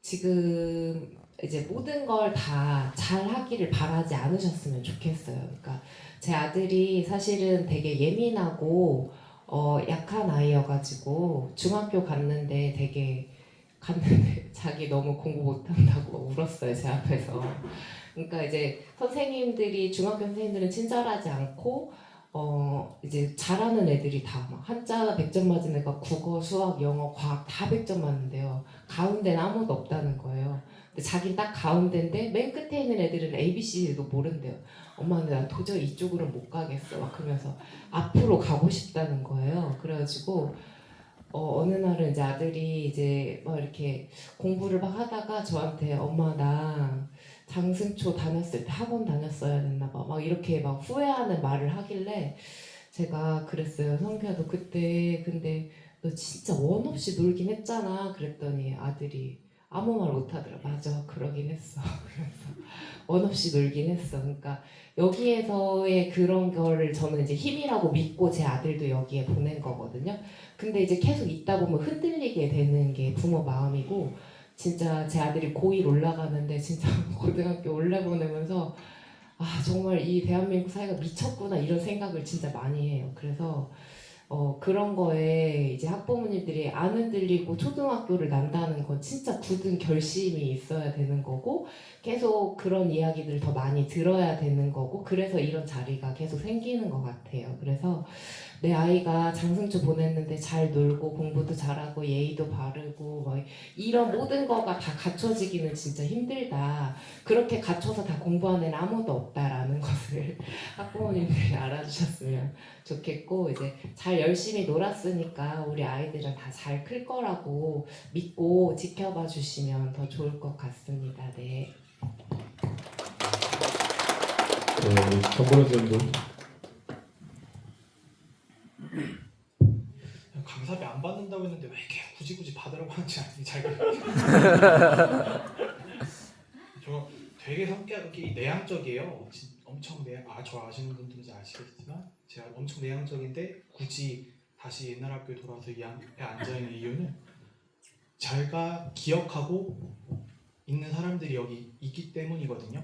지금 이제 모든 걸 다 잘하기를 바라지 않으셨으면 좋겠어요. 그러니까 제 아들이 사실은 되게 예민하고 약한 아이여가지고 중학교 갔는데 자기 너무 공부 못한다고 울었어요, 제 앞에서. 그러니까 이제 선생님들이 중학교 선생님들은 친절하지 않고 이제 잘하는 애들이 다 막 한자 100점 맞은 애가 국어, 수학, 영어, 과학 다 100점 맞는데요. 가운데는 아무도 없다는 거예요. 근데 자기는 딱 가운데인데 맨 끝에 있는 애들은 ABC도 모른대요. 엄마 근데 나 도저히 이쪽으로 못 가겠어. 막 그러면서 앞으로 가고 싶다는 거예요. 그래가지고 어느 날은 이제 아들이 이제 막 이렇게 공부를 막 하다가 저한테 엄마 나 장승초 다녔을 때 학원 다녔어야 됐나 봐. 막 이렇게 막 후회하는 말을 하길래 제가 그랬어요. 성규야 너 그때 근데 너 진짜 원 없이 놀긴 했잖아. 그랬더니 아들이 아무 말 못하더라. 맞아, 그러긴 했어. 그래서 원 없이 놀긴 했어. 그러니까 여기에서의 그런 거를 저는 이제 힘이라고 믿고 제 아들도 여기에 보낸 거거든요. 근데 이제 계속 있다 보면 흔들리게 되는 게 부모 마음이고, 진짜 제 아들이 고1 올라가는데 진짜 고등학교 올려보내면서 아 정말 이 대한민국 사회가 미쳤구나 이런 생각을 진짜 많이 해요. 그래서 그런 거에 이제 학부모님들이 안 흔들리고 초등학교를 난다는 건 진짜 굳은 결심이 있어야 되는 거고, 계속 그런 이야기들을 더 많이 들어야 되는 거고, 그래서 이런 자리가 계속 생기는 것 같아요. 그래서 내 아이가 장승초 보냈는데 잘 놀고 공부도 잘하고 예의도 바르고 뭐 이런 모든 거가 다 갖춰지기는 진짜 힘들다. 그렇게 갖춰서 다 공부하는 애는 아무도 없다라는 것을 학부모님들이 알아주셨으면 좋겠고, 이제 잘 열심히 놀았으니까 우리 아이들은 다 잘 클 거라고 믿고 지켜봐 주시면 더 좋을 것 같습니다. 네. 정보원 선생님도 강사비 안 받는다고 했는데 왜 이렇게 굳이 받으라고 하는지 잘 모르겠어요. 저 되게 성격이 내향적이에요. 엄청 저 아시는 분들은 이제 아시겠지만 제가 엄청 내향적인데 굳이 다시 옛날 학교에 돌아와서 이 앞에 앉아있는 이유는 제가 기억하고 있는 사람들이 여기 있기 때문이거든요.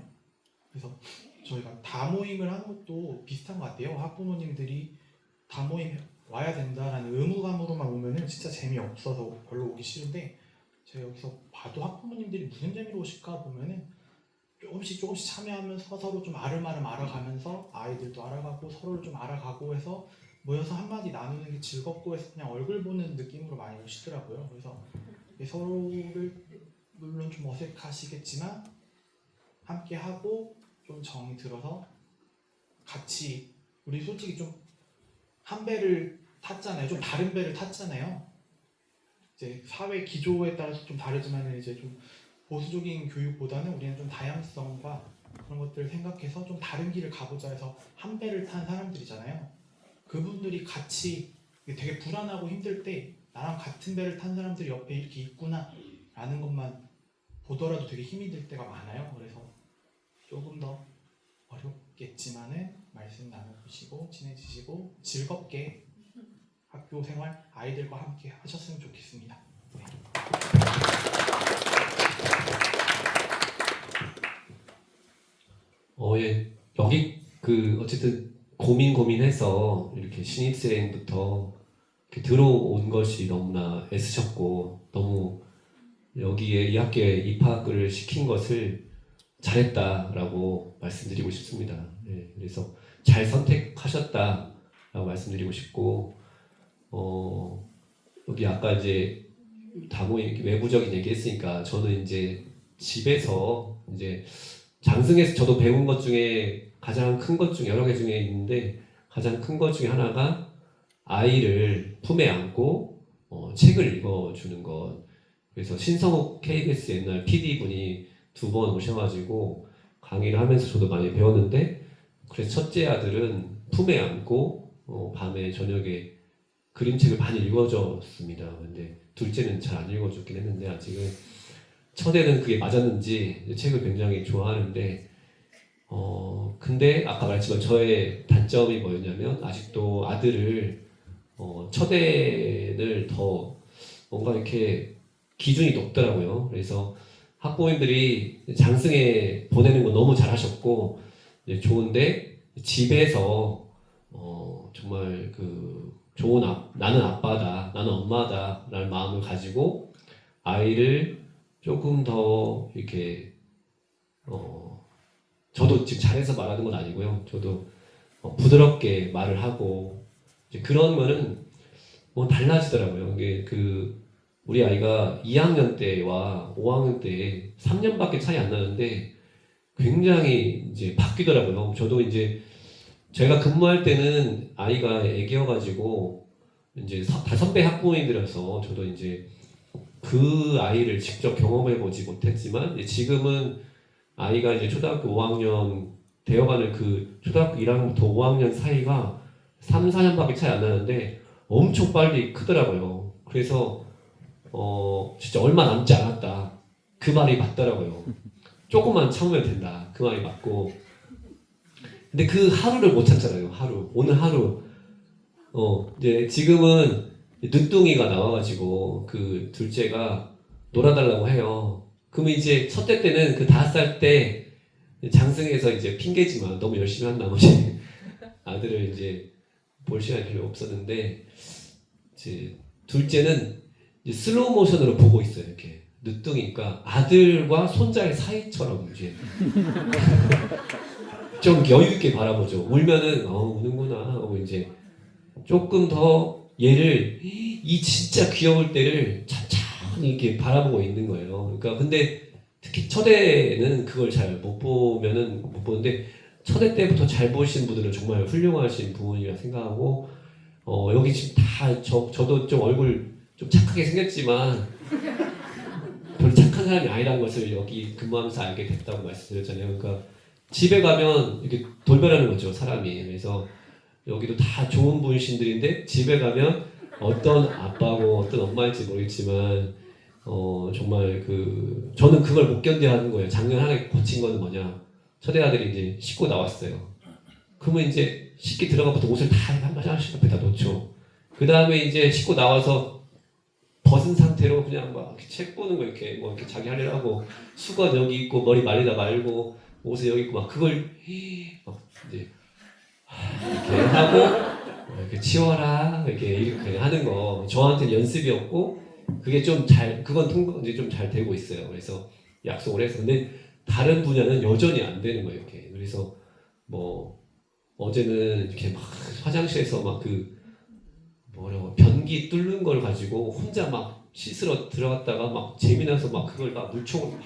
그래서 저희가 다모임을 하는 것도 비슷한 것 같아요. 학부모님들이 다모임 와야 된다라는 의무감으로만 오면은 진짜 재미없어서 별로 오기 싫은데, 제가 여기서 봐도 학부모님들이 무슨 재미로 오실까 보면은 조금씩 참여하면서 서로 좀 아름아름 알아가면서 아이들도 알아가고 서로를 좀 알아가고 해서 모여서 한마디 나누는 게 즐겁고 해서 그냥 얼굴 보는 느낌으로 많이 오시더라고요. 그래서 서로를 물론 좀 어색하시겠지만 함께 하고 좀 정이 들어서 같이, 우리 솔직히 좀 한 배를 탔잖아요. 좀 다른 배를 탔잖아요. 이제 사회 기조에 따라서 좀 다르지만 이제 좀 보수적인 교육보다는 우리는 좀 다양성과 그런 것들을 생각해서 좀 다른 길을 가보자 해서 한 배를 탄 사람들이잖아요. 그분들이 같이 되게 불안하고 힘들 때 나랑 같은 배를 탄 사람들이 옆에 이렇게 있구나 라는 것만 보더라도 되게 힘이 들 때가 많아요. 그래서 조금 더 어렵겠지만은 말씀 나눠보시고 친해지시고 즐겁게 학교 생활 아이들과 함께 하셨으면 좋겠습니다. 네. 예, 여기 어쨌든 고민해서 이렇게 신입생부터 이렇게 들어온 것이 너무나 애쓰셨고, 너무 여기에 이 학교에 입학을 시킨 것을 잘했다라고 말씀드리고 싶습니다. 예, 그래서 잘 선택하셨다라고 말씀드리고 싶고, 여기 아까 이제 다모임 이렇게 외부적인 얘기했으니까 저는 이제 집에서 이제 장승에서 저도 배운 것 중에 가장 큰 것 중에 여러 개 중에 있는데 가장 큰 것 중에 하나가 아이를 품에 안고 책을 읽어주는 것. 그래서 신성욱 KBS 옛날 PD분이 2번 오셔가지고 강의를 하면서 저도 많이 배웠는데, 그래서 첫째 아들은 품에 안고 밤에 저녁에 그림책을 많이 읽어줬습니다. 근데 둘째는 잘 안 읽어줬긴 했는데 아직은, 첫애는 그게 맞았는지 책을 굉장히 좋아하는데, 근데 아까 말했지만 저의 단점이 뭐였냐면 아직도 아들을 첫애를 더 뭔가 이렇게 기준이 높더라고요. 그래서 학부모님들이 장승에 보내는 거 너무 잘하셨고 좋은데, 집에서 정말 좋은 나는 아빠다, 나는 엄마다 라는 마음을 가지고 아이를 조금 더 이렇게 저도 지금 잘해서 말하는 건 아니고요. 저도 부드럽게 말을 하고 이제 그런 거는 뭐 달라지더라고요. 이게 우리 아이가 2학년 때와 5학년 때 3년밖에 차이 안 나는데 굉장히 이제 바뀌더라고요. 저도 이제 제가 근무할 때는 아이가 애기여가지고 이제 다 선배 학부모님들이라서 저도 이제 그 아이를 직접 경험해보지 못했지만, 지금은 아이가 이제 초등학교 5학년 되어가는 초등학교 1학년부터 5학년 사이가 3, 4년밖에 차이 안 나는데 엄청 빨리 크더라고요. 그래서 진짜 얼마 남지 않았다. 그 말이 맞더라고요. 조금만 참으면 된다. 그 말이 맞고. 근데 그 하루를 못 참잖아요. 오늘 하루. 이제 지금은 늦둥이가 나와가지고 그 둘째가 놀아달라고 해요. 그러면 이제 첫째 때는 그 5살 때 장승해서 이제 핑계지만 너무 열심히 한 나머지 아들을 이제 볼 시간이 별로 없었는데 이제 둘째는 이제 슬로우 모션으로 보고 있어요. 이렇게 늦둥이니까 아들과 손자의 사이처럼 이제 좀 여유 있게 바라보죠. 울면은 우는구나 하고 이제 조금 더 얘를 이 진짜 귀여울 때를 천천히 이렇게 바라보고 있는 거예요. 그러니까 근데 특히 첫애는 그걸 잘 못 보는데 첫애 때부터 잘 보신 분들은 정말 훌륭하신 부분이라 생각하고 여기 지금 다 저도 좀 얼굴 좀 착하게 생겼지만 별로 착한 사람이 아니라는 것을 여기 근무하면서 알게 됐다고 말씀드렸잖아요. 그러니까 집에 가면 이렇게 돌변하는 거죠, 사람이. 그래서 여기도 다 좋은 분이신들인데 집에 가면 어떤 아빠고 어떤 엄마일지 모르겠지만 정말 저는 그걸 못 견뎌하는 거예요. 작년 한 해 거친 거는 뭐냐, 첫애 아들이 이제 씻고 나왔어요. 그러면 이제 씻기 들어가부터 옷을 다 한 하나씩 앞에다 놓죠. 그 다음에 이제 씻고 나와서 벗은 상태로 그냥 막 책 보는 거 이렇게 이렇게 자기 할 일 하고 수건 여기 있고 머리 말리다 말고 옷에 여기 있고 막 그걸 막 이제 이렇게 하고 이렇게 치워라 이렇게 하는 거 저한테는 연습이었고 그게 좀 그건 이제 좀 잘 되고 있어요. 그래서 약속을 해서 근데 다른 분야는 여전히 안 되는 거예요. 이렇게 그래서 뭐 어제는 이렇게 막 화장실에서 막 변기 뚫는 걸 가지고 혼자 막 씻으러 들어갔다가 막 재미나서 막 그걸 막 물총을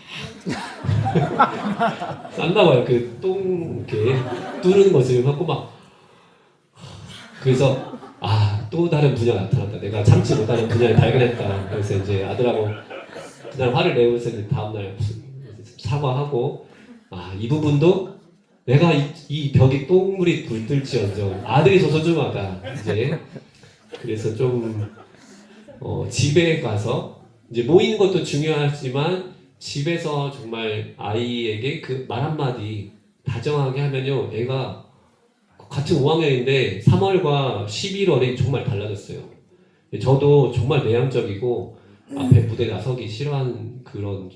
막 쌌나 봐요. 그 똥 이렇게 뚫는 것을 갖고 막 그래서 또 다른 분야가 나타났다. 내가 참지 못하는 분야를 발견했다. 그래서 이제 아들하고 그날 화를 내면서 이제 다음날 사과하고 이 부분도 내가 이 벽에 똥물이 불뜰지언정 아들이 더 소중하다. 이제 그래서 좀 집에 가서 이제 모이는 것도 중요하지만 집에서 정말 아이에게 그 말 한마디 다정하게 하면요, 애가 같은 5학년인데 3월과 11월이 정말 달라졌어요. 저도 정말 내향적이고 앞에 무대 나서기 싫어하는 그런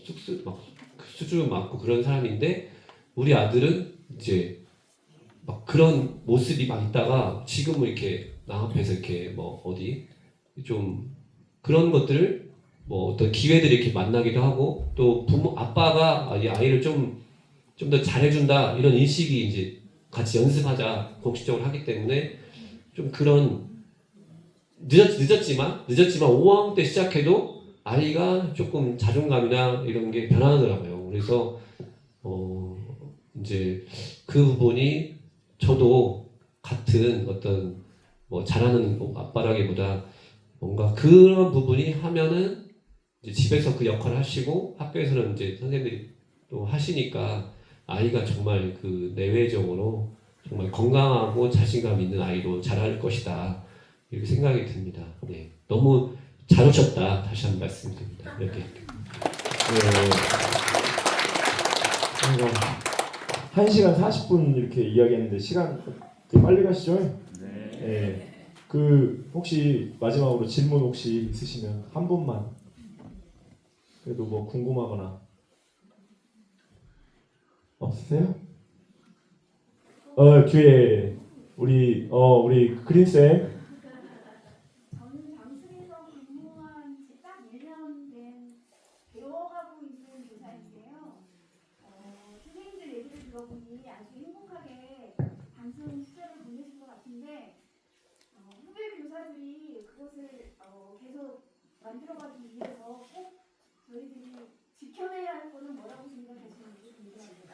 수줍음 많고 그런 사람인데 우리 아들은 이제 막 그런 모습이 막 있다가 지금은 이렇게 나 앞에서 이렇게 뭐 어디 좀 그런 것들을 뭐 어떤 기회들을 이렇게 만나기도 하고 또 아빠가 이 아이를 좀 더 잘해준다 이런 인식이 이제 같이 연습하자 공식적으로 하기 때문에 좀 그런 늦었지만 5학년 때 시작해도 아이가 조금 자존감이나 이런 게 변하더라고요. 그래서 이제 그 부분이 저도 같은 어떤 뭐 잘하는 아빠라기보다 뭔가 그런 부분이 하면은 이제 집에서 그 역할을 하시고 학교에서는 이제 선생님들이 또 하시니까 아이가 정말 그 내외적으로 정말 건강하고 자신감 있는 아이로 자랄 것이다 이렇게 생각이 듭니다. 네, 너무 잘 오셨다 다시 한번 말씀드립니다. 이렇게. 아이고, 1시간 40분 이렇게 이야기했는데 시간 되게 빨리 가시죠? 네. 혹시 마지막으로 질문 혹시 있으시면 한 분만 그래도 뭐 궁금하거나 없으세요? 뒤에 우리 그린쌤. 저는 장승에서 근무한 지 딱 1년 된 개업하고 있는 교사인데요. 선생님들 얘기를 들어보니 아주 행복하게 장승 시절을 보내신 것 같은데 후배 교사들이 그것을 계속 만들어가기 위해서 꼭 저희들이 지켜내야 할 거는 뭐라고 생각하시는지 궁금합니다.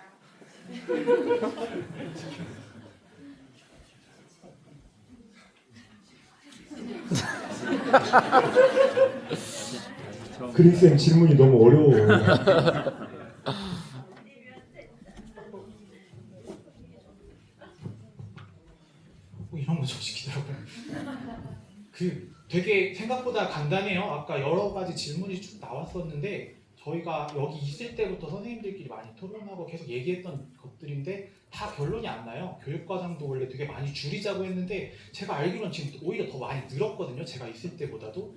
그린쌤 질문이 너무 어려워. 이런 거 좀 시키더라고요. 되게 생각보다 간단해요. 아까 여러 가지 질문이 쭉 나왔었는데 저희가 여기 있을 때부터 선생님들끼리 많이 토론하고 계속 얘기했던 것들인데 다 결론이 안 나요. 교육과정도 원래 되게 많이 줄이자고 했는데 제가 알기로는 지금 오히려 더 많이 늘었거든요. 제가 있을 때보다도.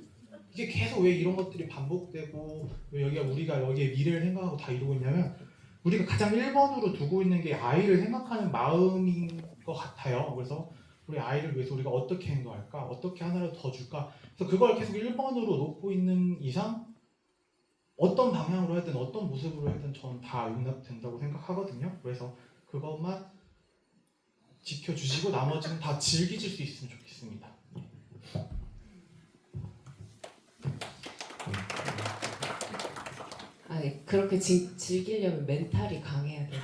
이게 계속 왜 이런 것들이 반복되고 왜 우리가 여기에 미래를 생각하고 다 이러고 있냐면 우리가 가장 1번으로 두고 있는 게 아이를 생각하는 마음인 것 같아요. 그래서 우리 아이를 위해서 우리가 어떻게 행동할까? 어떻게 하나라도 더 줄까? 그래서 그걸 계속 1번으로 놓고 있는 이상 어떤 방향으로 하든 어떤 모습으로 하든 전 다 용납된다고 생각하거든요. 그래서 그것만 지켜주시고 나머지는 다 즐기실 수 있으면 좋겠습니다. 아니 그렇게 즐기려면 멘탈이 강해야 돼요.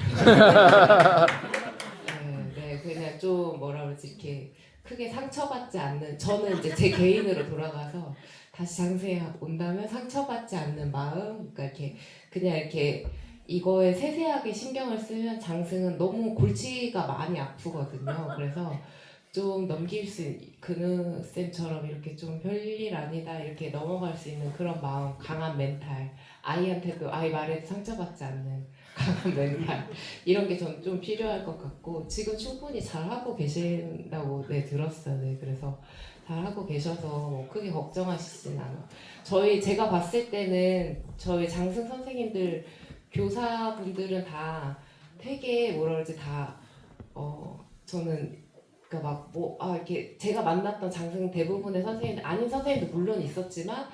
네, 그냥 좀 뭐라 그러지 이렇게 크게 상처받지 않는 저는 이제 제 개인으로 돌아가서 다시 장생에 온다면 상처받지 않는 마음, 그러니까 이렇게 그냥 이렇게 이거에 세세하게 신경을 쓰면 장승은 너무 골치가 많이 아프거든요. 그래서 좀 넘길 수 그는 쌤처럼 이렇게 좀 별일 아니다 이렇게 넘어갈 수 있는 그런 마음, 강한 멘탈, 아이한테도 아이 말에도 상처받지 않는 강한 멘탈 이런 게 전 좀 필요할 것 같고 지금 충분히 잘 하고 계신다고 네 들었어요. 네 그래서 잘 하고 계셔서 뭐 크게 걱정하시진 않아. 제가 봤을 때는 저희 장승 선생님들 교사분들은 다 되게 뭐라 그러지 저는 그러니까 이렇게 제가 만났던 장승 대부분의 선생님들 아닌 선생님도 물론 있었지만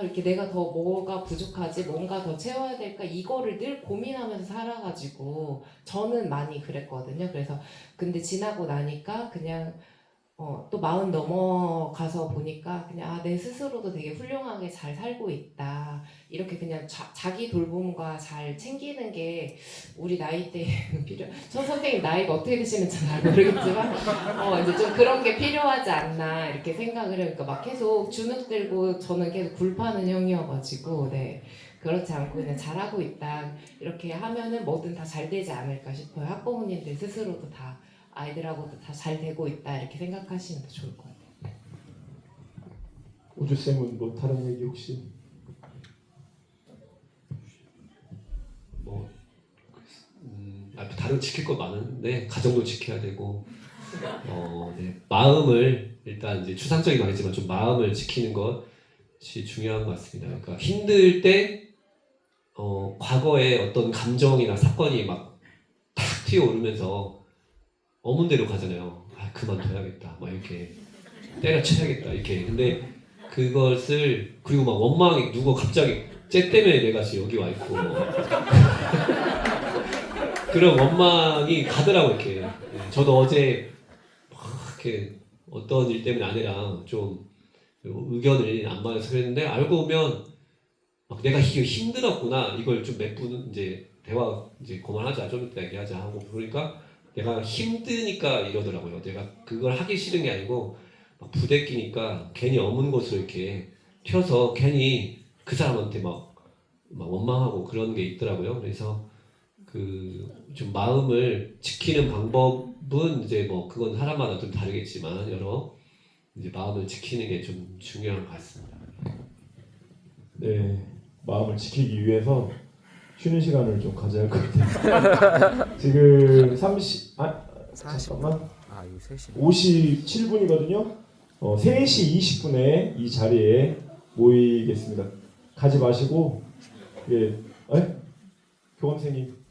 이렇게 내가 더 뭐가 부족하지 뭔가 더 채워야 될까 이거를 늘 고민하면서 살아가지고 저는 많이 그랬거든요. 그래서 근데 지나고 나니까 그냥 또 마흔 넘어가서 보니까 그냥 내 스스로도 되게 훌륭하게 잘 살고 있다. 이렇게 그냥 자기 돌봄과 잘 챙기는 게 우리 나이 때에는 저 선생님 나이가 어떻게 되시는지 잘 모르겠지만 이제 좀 그런 게 필요하지 않나 이렇게 생각을 해요. 그러니까 막 계속 주눅 들고 저는 계속 굴파는 형이어가지고 네 그렇지 않고 그냥 잘하고 있다. 이렇게 하면은 뭐든 다 잘 되지 않을까 싶어요. 학부모님들 스스로도 다 아이들하고도 다 잘 되고 있다 이렇게 생각하시면 더 좋을 것 같아요. 우주쌤은 뭐 다른 얘기 혹시? 다른 지킬 거 많은데 가정도 지켜야 되고 네, 마음을 일단 이제 추상적인 말이지만 좀 마음을 지키는 것이 중요한 것 같습니다. 그러니까 힘들 때 과거에 어떤 감정이나 사건이 막 탁 튀어오르면서 어문대로 가잖아요. 그만둬야겠다, 막 이렇게 때려쳐야겠다 이렇게. 근데 그것을 그리고 막 원망이 누구 갑자기 쟤 때문에 내가 지금 여기 와 있고 그런 원망이 가더라고 이렇게. 저도 어제 막 이렇게 어떤 일 때문에 아내랑 좀 의견을 안 맞아서 그랬는데 알고 보면 막 내가 이게 힘들었구나 이걸 좀 몇 분 이제 대화 이제 그만하자 좀 이따 얘기하자 하고 그러니까 내가 힘드니까 이러더라고요. 내가 그걸 하기 싫은 게 아니고 막 부대끼니까 괜히 어문 곳으로 이렇게 튀어서 괜히 그 사람한테 막 원망하고 그런 게 있더라고요. 그래서 좀 마음을 지키는 방법은 이제 뭐 그건 사람마다 좀 다르겠지만 여러 이제 마음을 지키는 게 좀 중요한 것 같습니다. 네, 마음을 지키기 위해서 쉬는 시간을 좀 가져야 할 것 같아요. 지금 잠깐만. 이거 3시. 57분이거든요. 3시 20분에 이 자리에 모이겠습니다. 가지 마시고 교감생님